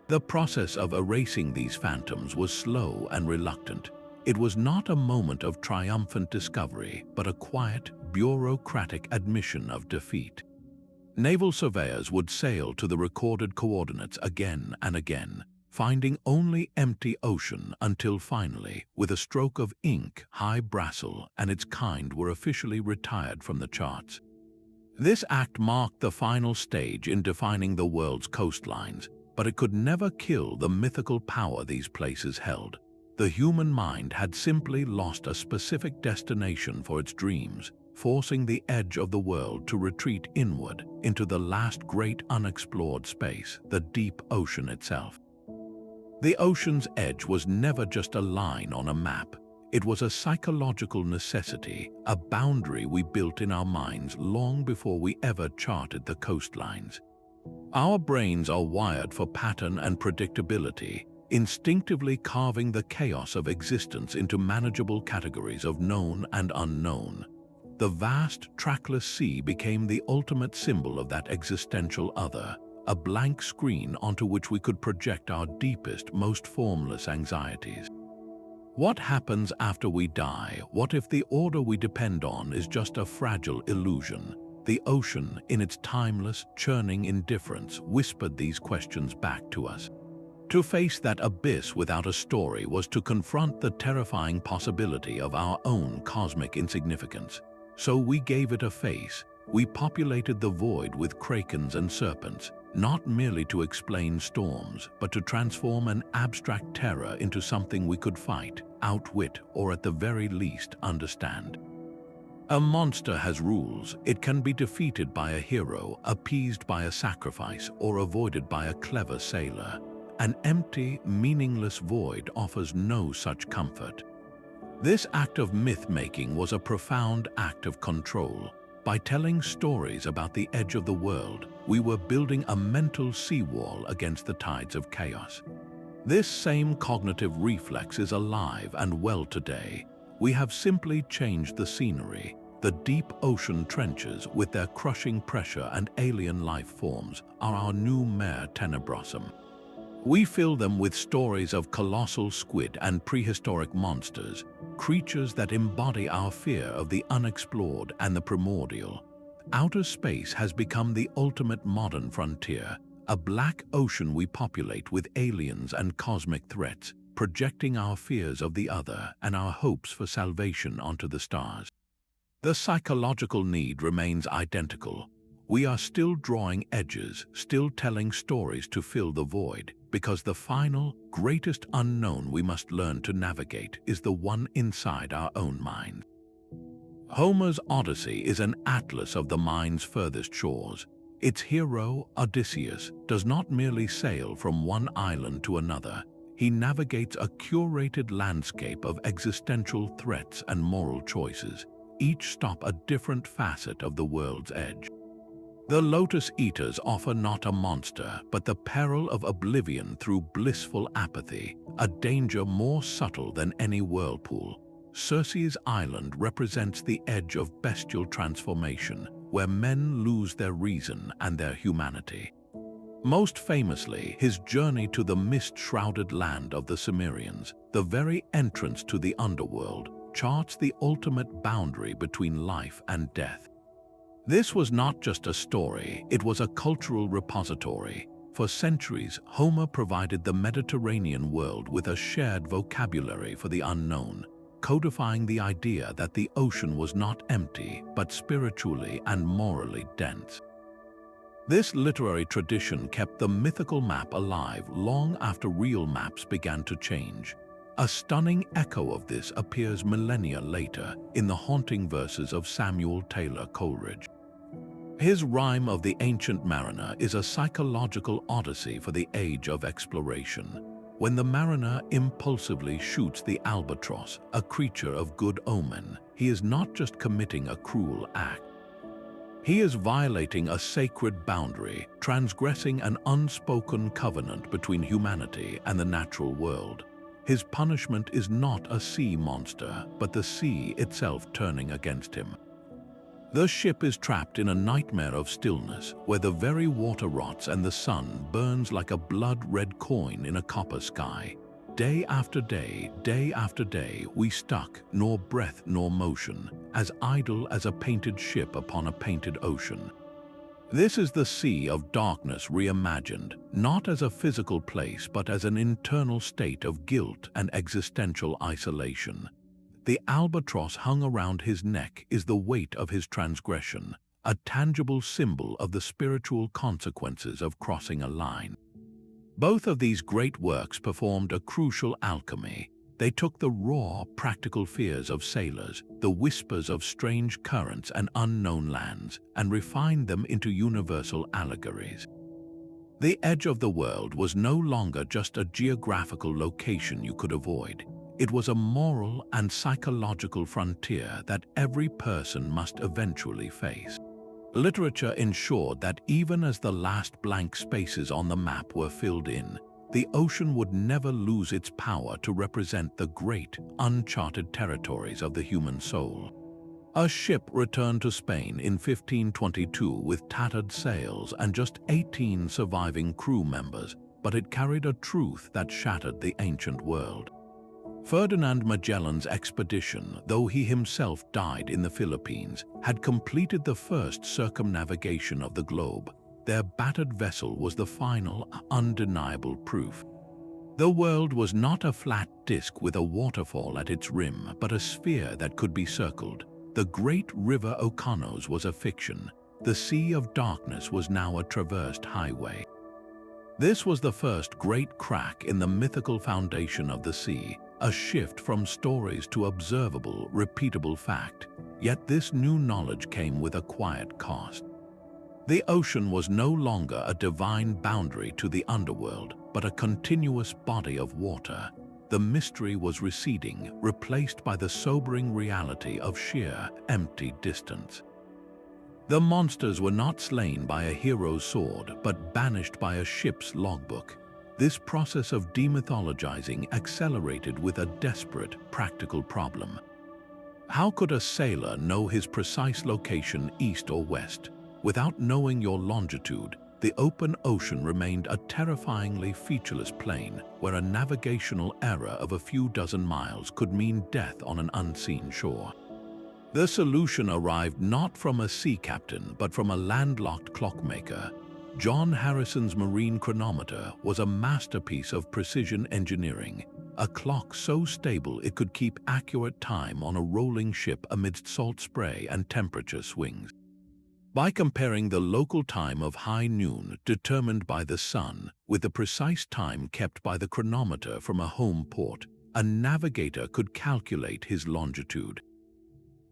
The process of erasing these phantoms was slow and reluctant. It was not a moment of triumphant discovery, but a quiet, bureaucratic admission of defeat. Naval surveyors would sail to the recorded coordinates again and again, finding only empty ocean until finally, with a stroke of ink, High Brassel and its kind were officially retired from the charts. This act marked the final stage in defining the world's coastlines, but it could never kill the mythical power these places held. The human mind had simply lost a specific destination for its dreams, forcing the edge of the world to retreat inward into the last great unexplored space, the deep ocean itself. The ocean's edge was never just a line on a map. It was a psychological necessity, a boundary we built in our minds long before we ever charted the coastlines. Our brains are wired for pattern and predictability, instinctively carving the chaos of existence into manageable categories of known and unknown. The vast, trackless sea became the ultimate symbol of that existential other, a blank screen onto which we could project our deepest, most formless anxieties. What happens after we die? What if the order we depend on is just a fragile illusion? The ocean, in its timeless, churning indifference, whispered these questions back to us. To face that abyss without a story was to confront the terrifying possibility of our own cosmic insignificance. So we gave it a face. We populated the void with krakens and serpents, not merely to explain storms, but to transform an abstract terror into something we could fight, outwit, or at the very least understand. A monster has rules. It can be defeated by a hero, appeased by a sacrifice, or avoided by a clever sailor. An empty, meaningless void offers no such comfort. This act of myth-making was a profound act of control. By telling stories about the edge of the world, we were building a mental seawall against the tides of chaos. This same cognitive reflex is alive and well today. We have simply changed the scenery. The deep ocean trenches, with their crushing pressure and alien life forms, are our new Mare Tenebrosum. We fill them with stories of colossal squid and prehistoric monsters, creatures that embody our fear of the unexplored and the primordial. Outer space has become the ultimate modern frontier, a black ocean we populate with aliens and cosmic threats, projecting our fears of the other and our hopes for salvation onto the stars. The psychological need remains identical. We are still drawing edges, still telling stories to fill the void, because the final, greatest unknown we must learn to navigate is the one inside our own minds. Homer's Odyssey is an atlas of the mind's furthest shores. Its hero, Odysseus, does not merely sail from one island to another. He navigates a curated landscape of existential threats and moral choices, each stop a different facet of the world's edge. The Lotus Eaters offer not a monster, but the peril of oblivion through blissful apathy, a danger more subtle than any whirlpool. Circe's island represents the edge of bestial transformation, where men lose their reason and their humanity. Most famously, his journey to the mist-shrouded land of the Cimmerians, the very entrance to the underworld, charts the ultimate boundary between life and death. This was not just a story, it was a cultural repository. For centuries, Homer provided the Mediterranean world with a shared vocabulary for the unknown, codifying the idea that the ocean was not empty, but spiritually and morally dense. This literary tradition kept the mythical map alive long after real maps began to change. A stunning echo of this appears millennia later in the haunting verses of Samuel Taylor Coleridge. His Rime of the Ancient Mariner is a psychological odyssey for the age of exploration. When the mariner impulsively shoots the albatross, a creature of good omen, he is not just committing a cruel act. He is violating a sacred boundary, transgressing an unspoken covenant between humanity and the natural world. His punishment is not a sea monster, but the sea itself turning against him. The ship is trapped in a nightmare of stillness, where the very water rots and the sun burns like a blood-red coin in a copper sky. Day after day, we stuck, nor breath nor motion, as idle as a painted ship upon a painted ocean. This is the Sea of Darkness reimagined, not as a physical place but as an internal state of guilt and existential isolation. The albatross hung around his neck is the weight of his transgression, a tangible symbol of the spiritual consequences of crossing a line. Both of these great works performed a crucial alchemy. They took the raw, practical fears of sailors, the whispers of strange currents and unknown lands, and refined them into universal allegories. The edge of the world was no longer just a geographical location you could avoid. It was a moral and psychological frontier that every person must eventually face. Literature ensured that even as the last blank spaces on the map were filled in, the ocean would never lose its power to represent the great, uncharted territories of the human soul. A ship returned to Spain in 1522 with tattered sails and just 18 surviving crew members, but it carried a truth that shattered the ancient world. Ferdinand Magellan's expedition, though he himself died in the Philippines, had completed the first circumnavigation of the globe. Their battered vessel was the final, undeniable proof. The world was not a flat disk with a waterfall at its rim, but a sphere that could be circled. The great river Okeanos was a fiction. The Sea of Darkness was now a traversed highway. This was the first great crack in the mythical foundation of the sea, a shift from stories to observable, repeatable fact. Yet this new knowledge came with a quiet cost. The ocean was no longer a divine boundary to the underworld, but a continuous body of water. The mystery was receding, replaced by the sobering reality of sheer, empty distance. The monsters were not slain by a hero's sword, but banished by a ship's logbook. This process of demythologizing accelerated with a desperate, practical problem. How could a sailor know his precise location east or west? Without knowing your longitude, the open ocean remained a terrifyingly featureless plain where a navigational error of a few dozen miles could mean death on an unseen shore. The solution arrived not from a sea captain but from a landlocked clockmaker. John Harrison's marine chronometer was a masterpiece of precision engineering, a clock so stable it could keep accurate time on a rolling ship amidst salt spray and temperature swings. By comparing the local time of high noon determined by the sun with the precise time kept by the chronometer from a home port, a navigator could calculate his longitude.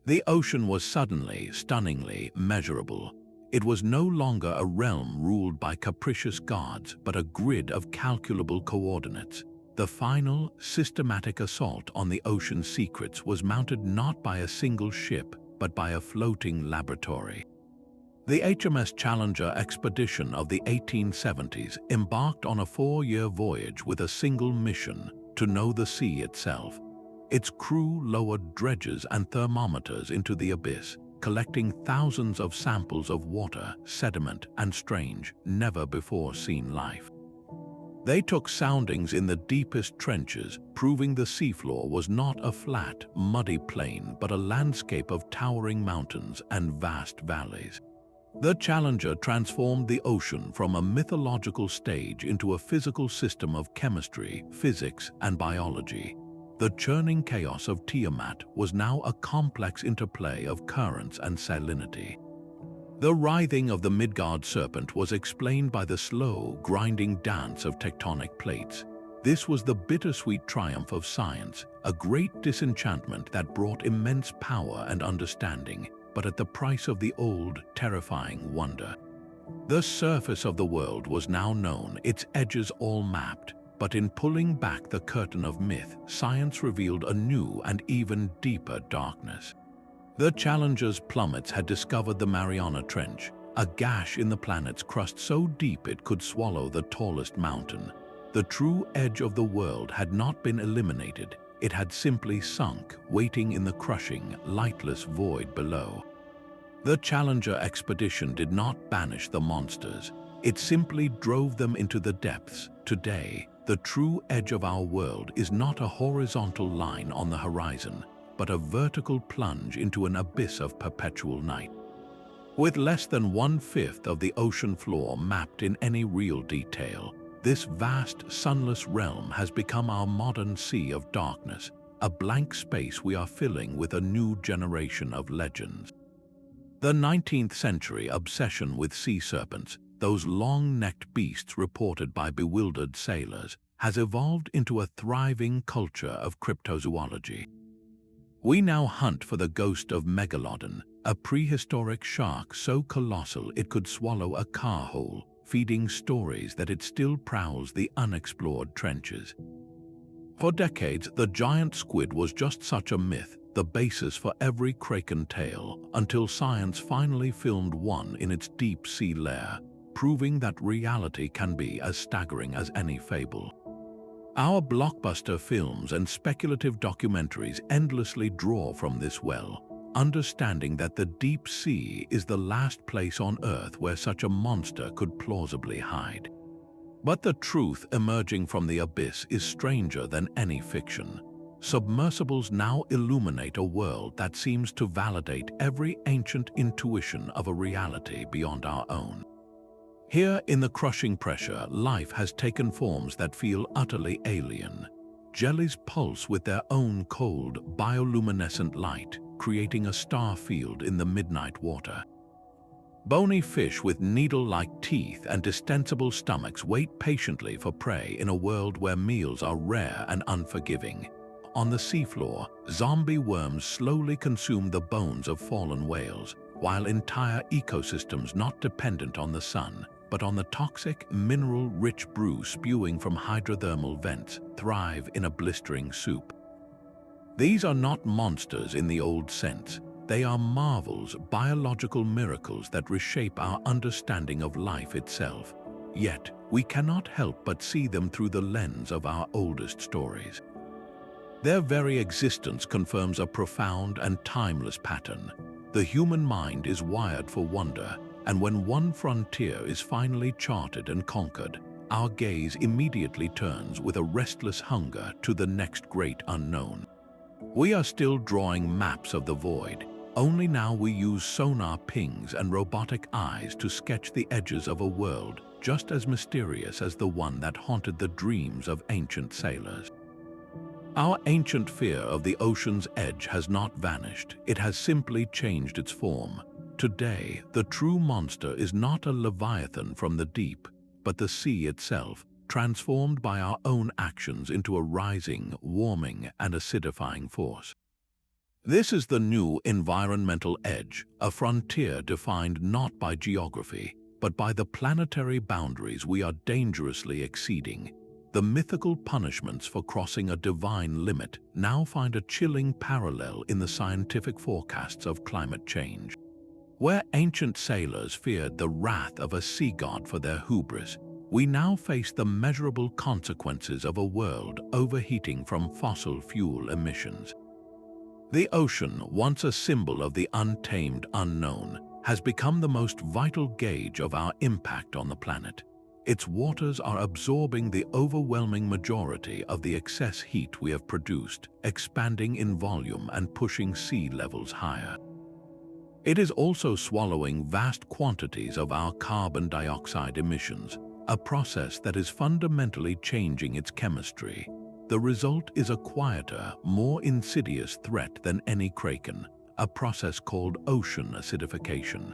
The ocean was suddenly, stunningly measurable. It was no longer a realm ruled by capricious gods, but a grid of calculable coordinates. The final, systematic assault on the ocean's secrets was mounted not by a single ship, but by a floating laboratory. The HMS Challenger Expedition of the 1870s embarked on a 4-year voyage with a single mission: to know the sea itself. Its crew lowered dredges and thermometers into the abyss, collecting thousands of samples of water, sediment, and strange, never-before-seen life. They took soundings in the deepest trenches, proving the seafloor was not a flat, muddy plain but a landscape of towering mountains and vast valleys. The Challenger transformed the ocean from a mythological stage into a physical system of chemistry, physics, and biology. The churning chaos of Tiamat was now a complex interplay of currents and salinity. The writhing of the Midgard serpent was explained by the slow, grinding dance of tectonic plates. This was the bittersweet triumph of science, a great disenchantment that brought immense power and understanding, but at the price of the old, terrifying wonder. The surface of the world was now known, its edges all mapped, but in pulling back the curtain of myth, science revealed a new and even deeper darkness. The Challenger's plummets had discovered the Mariana Trench, a gash in the planet's crust so deep it could swallow the tallest mountain. The true edge of the world had not been eliminated. It had simply sunk, waiting in the crushing, lightless void below. The Challenger expedition did not banish the monsters. It simply drove them into the depths. Today, the true edge of our world is not a horizontal line on the horizon, but a vertical plunge into an abyss of perpetual night. With less than 1/5 of the ocean floor mapped in any real detail, this vast, sunless realm has become our modern sea of darkness, a blank space we are filling with a new generation of legends. The 19th century obsession with sea serpents, those long-necked beasts reported by bewildered sailors, has evolved into a thriving culture of cryptozoology. We now hunt for the ghost of Megalodon, a prehistoric shark so colossal it could swallow a car whole, feeding stories that it still prowls the unexplored trenches. For decades, the giant squid was just such a myth, the basis for every kraken tale, until science finally filmed one in its deep-sea lair, proving that reality can be as staggering as any fable. Our blockbuster films and speculative documentaries endlessly draw from this well, understanding that the deep sea is the last place on Earth where such a monster could plausibly hide. But the truth emerging from the abyss is stranger than any fiction. Submersibles now illuminate a world that seems to validate every ancient intuition of a reality beyond our own. Here, in the crushing pressure, life has taken forms that feel utterly alien. Jellies pulse with their own cold, bioluminescent light, creating a star field in the midnight water. Bony fish with needle-like teeth and distensible stomachs wait patiently for prey in a world where meals are rare and unforgiving. On the seafloor, zombie worms slowly consume the bones of fallen whales, while entire ecosystems not dependent on the sun, but on the toxic, mineral-rich brew spewing from hydrothermal vents, thrive in a blistering soup. These are not monsters in the old sense. They are marvels, biological miracles that reshape our understanding of life itself. Yet, we cannot help but see them through the lens of our oldest stories. Their very existence confirms a profound and timeless pattern. The human mind is wired for wonder, and when one frontier is finally charted and conquered, our gaze immediately turns with a restless hunger to the next great unknown. We are still drawing maps of the void, only now we use sonar pings and robotic eyes to sketch the edges of a world just as mysterious as the one that haunted the dreams of ancient sailors. Our ancient fear of the ocean's edge has not vanished, it has simply changed its form. Today, the true monster is not a leviathan from the deep, but the sea itself, transformed by our own actions into a rising, warming, and acidifying force. This is the new environmental edge, a frontier defined not by geography, but by the planetary boundaries we are dangerously exceeding. The mythical punishments for crossing a divine limit now find a chilling parallel in the scientific forecasts of climate change. Where ancient sailors feared the wrath of a sea god for their hubris, we now face the measurable consequences of a world overheating from fossil fuel emissions. The ocean, once a symbol of the untamed unknown, has become the most vital gauge of our impact on the planet. Its waters are absorbing the overwhelming majority of the excess heat we have produced, expanding in volume and pushing sea levels higher. It is also swallowing vast quantities of our carbon dioxide emissions, a process that is fundamentally changing its chemistry. The result is a quieter, more insidious threat than any kraken, a process called ocean acidification.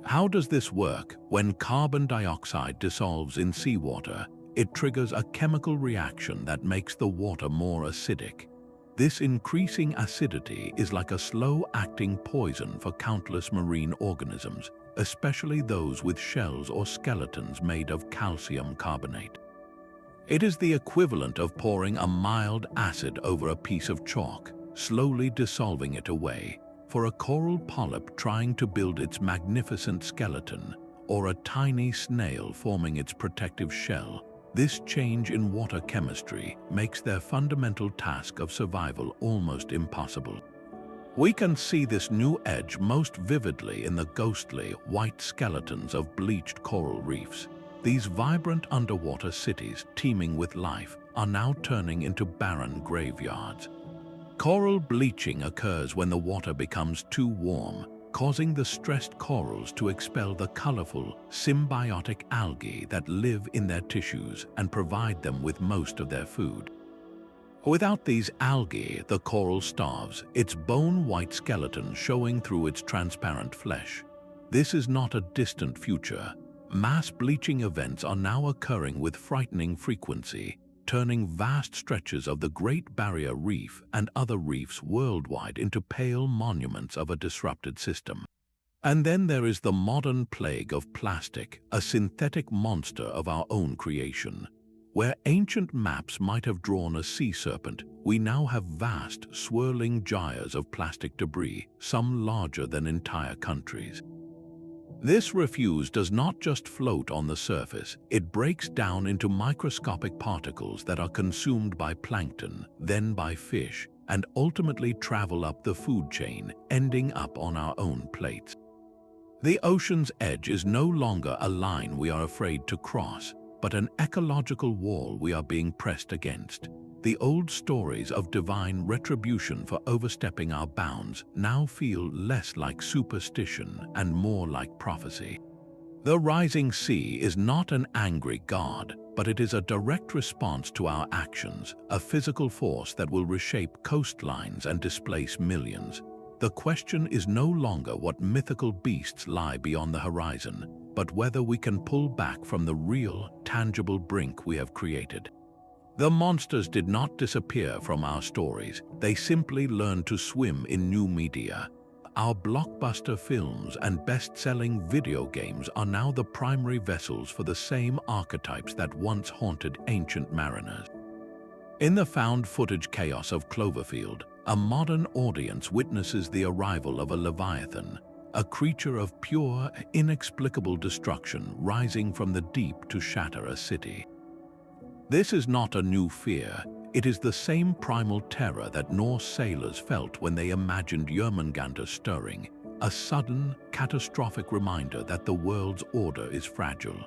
How does this work? When carbon dioxide dissolves in seawater, it triggers a chemical reaction that makes the water more acidic. This increasing acidity is like a slow-acting poison for countless marine organisms, especially those with shells or skeletons made of calcium carbonate. It is the equivalent of pouring a mild acid over a piece of chalk, slowly dissolving it away. For a coral polyp trying to build its magnificent skeleton, or a tiny snail forming its protective shell, this change in water chemistry makes their fundamental task of survival almost impossible. We can see this new edge most vividly in the ghostly, white skeletons of bleached coral reefs. These vibrant underwater cities, teeming with life, are now turning into barren graveyards. Coral bleaching occurs when the water becomes too warm, causing the stressed corals to expel the colorful, symbiotic algae that live in their tissues and provide them with most of their food. Without these algae, the coral starves, its bone-white skeleton showing through its transparent flesh. This is not a distant future. Mass bleaching events are now occurring with frightening frequency, turning vast stretches of the Great Barrier Reef and other reefs worldwide into pale monuments of a disrupted system. And then there is the modern plague of plastic, a synthetic monster of our own creation. Where ancient maps might have drawn a sea serpent, we now have vast, swirling gyres of plastic debris, some larger than entire countries. This refuse does not just float on the surface, it breaks down into microscopic particles that are consumed by plankton, then by fish, and ultimately travel up the food chain, ending up on our own plates. The ocean's edge is no longer a line we are afraid to cross, but an ecological wall we are being pressed against. The old stories of divine retribution for overstepping our bounds now feel less like superstition and more like prophecy. The rising sea is not an angry god, but it is a direct response to our actions, a physical force that will reshape coastlines and displace millions. The question is no longer what mythical beasts lie beyond the horizon, but whether we can pull back from the real, tangible brink we have created. The monsters did not disappear from our stories, they simply learned to swim in new media. Our blockbuster films and best-selling video games are now the primary vessels for the same archetypes that once haunted ancient mariners. In the found footage chaos of Cloverfield, a modern audience witnesses the arrival of a Leviathan, a creature of pure, inexplicable destruction rising from the deep to shatter a city. This is not a new fear, it is the same primal terror that Norse sailors felt when they imagined Jormungandr stirring, a sudden, catastrophic reminder that the world's order is fragile.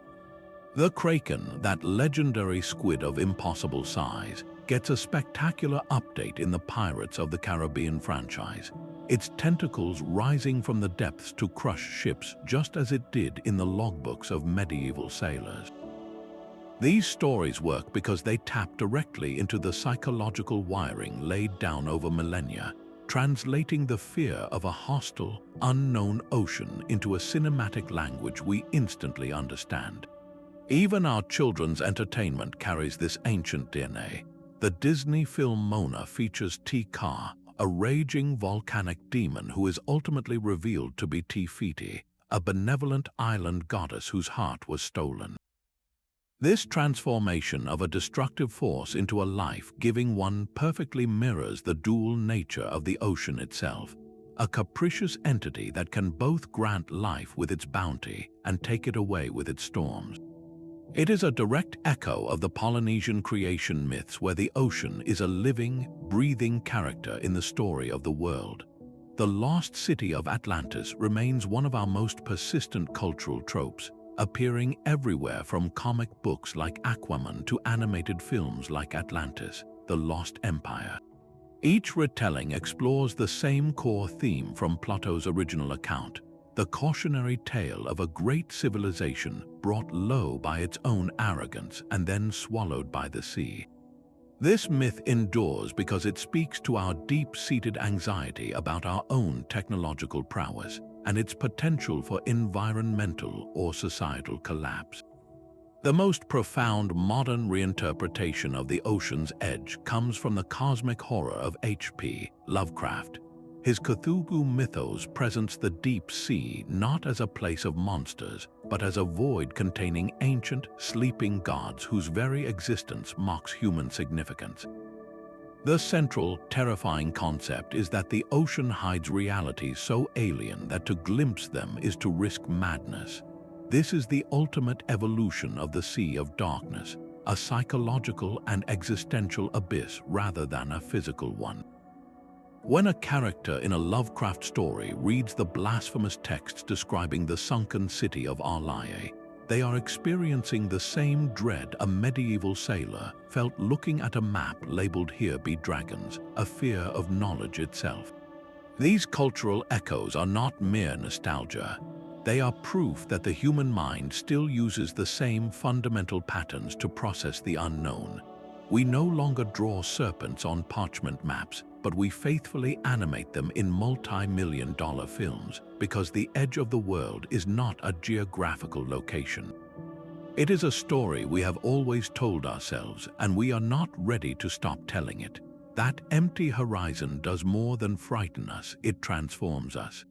The kraken, that legendary squid of impossible size, gets a spectacular update in the Pirates of the Caribbean franchise, its tentacles rising from the depths to crush ships just as it did in the logbooks of medieval sailors. These stories work because they tap directly into the psychological wiring laid down over millennia, translating the fear of a hostile, unknown ocean into a cinematic language we instantly understand. Even our children's entertainment carries this ancient DNA. The Disney film Mona features Te-Ka, a raging volcanic demon who is ultimately revealed to be Te-Fiti, a benevolent island goddess whose heart was stolen. This transformation of a destructive force into a life-giving one perfectly mirrors the dual nature of the ocean itself, a capricious entity that can both grant life with its bounty and take it away with its storms. It is a direct echo of the Polynesian creation myths where the ocean is a living, breathing character in the story of the world. The lost city of Atlantis remains one of our most persistent cultural tropes, appearing everywhere from comic books like Aquaman to animated films like Atlantis, The Lost Empire. Each retelling explores the same core theme from Plato's original account, the cautionary tale of a great civilization brought low by its own arrogance and then swallowed by the sea. This myth endures because it speaks to our deep-seated anxiety about our own technological prowess and its potential for environmental or societal collapse. The most profound modern reinterpretation of the ocean's edge comes from the cosmic horror of H.P. Lovecraft. His Cthulhu mythos presents the deep sea not as a place of monsters, but as a void containing ancient, sleeping gods whose very existence mocks human significance. The central, terrifying concept is that the ocean hides realities so alien that to glimpse them is to risk madness. This is the ultimate evolution of the Sea of Darkness, a psychological and existential abyss rather than a physical one. When a character in a Lovecraft story reads the blasphemous texts describing the sunken city of Arlaye, they are experiencing the same dread a medieval sailor felt looking at a map labeled "Here be dragons," a fear of knowledge itself. These cultural echoes are not mere nostalgia. They are proof that the human mind still uses the same fundamental patterns to process the unknown. We no longer draw serpents on parchment maps, but we faithfully animate them in multi-million-dollar films because the edge of the world is not a geographical location. It is a story we have always told ourselves, and we are not ready to stop telling it. That empty horizon does more than frighten us, it transforms us.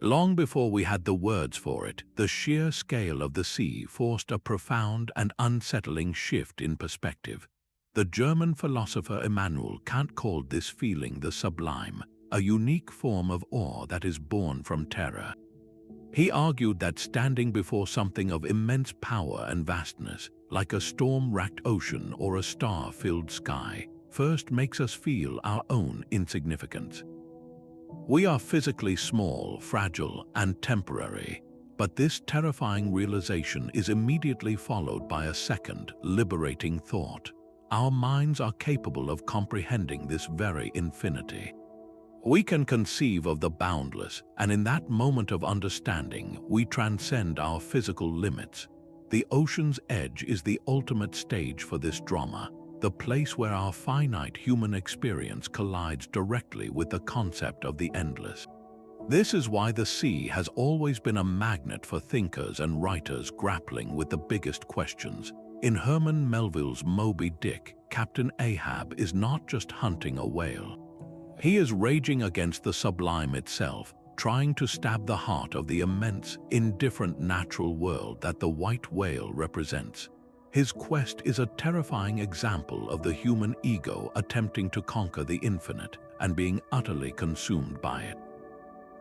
Long before we had the words for it, the sheer scale of the sea forced a profound and unsettling shift in perspective. The German philosopher Immanuel Kant called this feeling the sublime, a unique form of awe that is born from terror. He argued that standing before something of immense power and vastness, like a storm-racked ocean or a star-filled sky, first makes us feel our own insignificance. We are physically small, fragile, and temporary, but this terrifying realization is immediately followed by a second, liberating thought. Our minds are capable of comprehending this very infinity. We can conceive of the boundless, and in that moment of understanding, we transcend our physical limits. The ocean's edge is the ultimate stage for this drama, the place where our finite human experience collides directly with the concept of the endless. This is why the sea has always been a magnet for thinkers and writers grappling with the biggest questions. In Herman Melville's Moby Dick, Captain Ahab is not just hunting a whale. He is raging against the sublime itself, trying to stab the heart of the immense, indifferent natural world that the white whale represents. His quest is a terrifying example of the human ego attempting to conquer the infinite and being utterly consumed by it.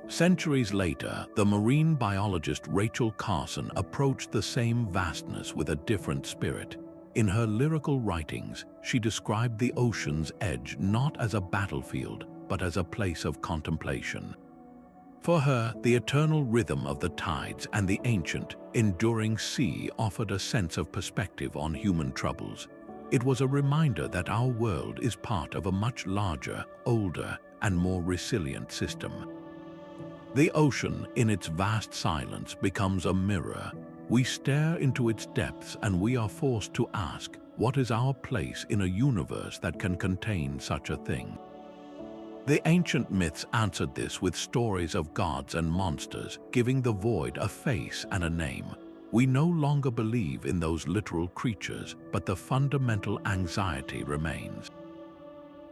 Centuries later, the marine biologist Rachel Carson approached the same vastness with a different spirit. In her lyrical writings, she described the ocean's edge not as a battlefield, but as a place of contemplation. For her, the eternal rhythm of the tides and the ancient, enduring sea offered a sense of perspective on human troubles. It was a reminder that our world is part of a much larger, older, and more resilient system. The ocean, in its vast silence, becomes a mirror. We stare into its depths and we are forced to ask, what is our place in a universe that can contain such a thing? The ancient myths answered this with stories of gods and monsters, giving the void a face and a name. We no longer believe in those literal creatures, but the fundamental anxiety remains.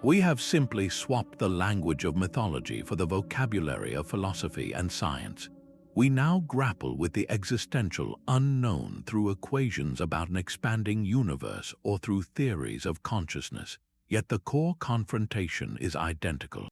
We have simply swapped the language of mythology for the vocabulary of philosophy and science. We now grapple with the existential unknown through equations about an expanding universe or through theories of consciousness, yet the core confrontation is identical.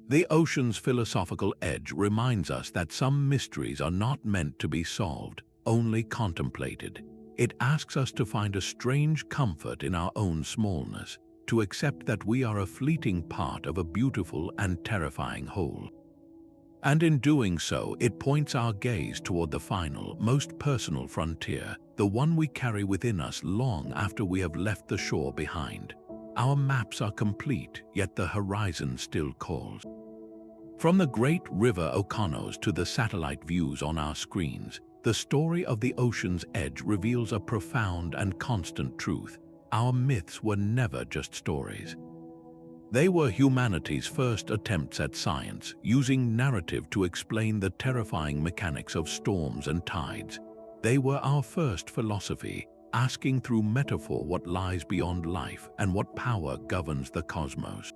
The ocean's philosophical edge reminds us that some mysteries are not meant to be solved, only contemplated. It asks us to find a strange comfort in our own smallness, to accept that we are a fleeting part of a beautiful and terrifying whole. And in doing so, it points our gaze toward the final, most personal frontier, the one we carry within us long after we have left the shore behind. Our maps are complete, yet the horizon still calls. From the great river Okeanos to the satellite views on our screens, the story of the ocean's edge reveals a profound and constant truth. Our myths were never just stories. They were humanity's first attempts at science, using narrative to explain the terrifying mechanics of storms and tides. They were our first philosophy, asking through metaphor what lies beyond life and what power governs the cosmos.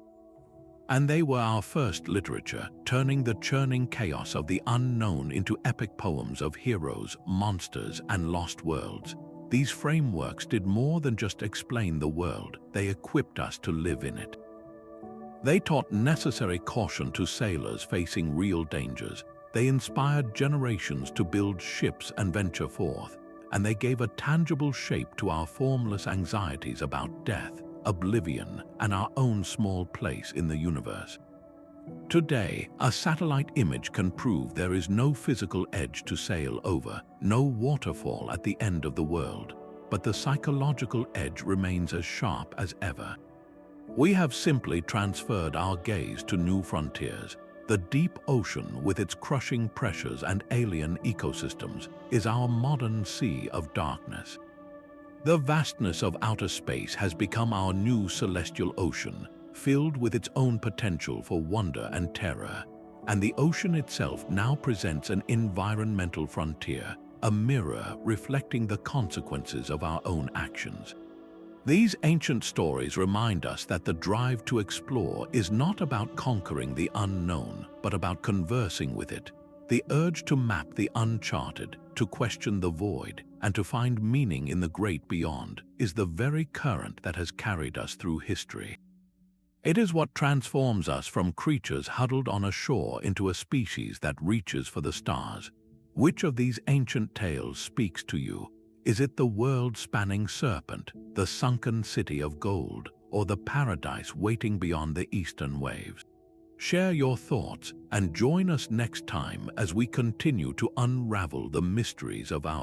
And they were our first literature, turning the churning chaos of the unknown into epic poems of heroes, monsters, and lost worlds. These frameworks did more than just explain the world, they equipped us to live in it. They taught necessary caution to sailors facing real dangers. They inspired generations to build ships and venture forth, and they gave a tangible shape to our formless anxieties about death, oblivion, and our own small place in the universe. Today, a satellite image can prove there is no physical edge to sail over, no waterfall at the end of the world, but the psychological edge remains as sharp as ever. We have simply transferred our gaze to new frontiers. The deep ocean, with its crushing pressures and alien ecosystems, is our modern sea of darkness. The vastness of outer space has become our new celestial ocean, filled with its own potential for wonder and terror. And the ocean itself now presents an environmental frontier, a mirror reflecting the consequences of our own actions. These ancient stories remind us that the drive to explore is not about conquering the unknown, but about conversing with it. The urge to map the uncharted, to question the void, and to find meaning in the great beyond is the very current that has carried us through history. It is what transforms us from creatures huddled on a shore into a species that reaches for the stars. Which of these ancient tales speaks to you? Is it the world-spanning Serpent, the sunken city of gold, or the paradise waiting beyond the eastern waves? Share your thoughts and join us next time as we continue to unravel the mysteries of our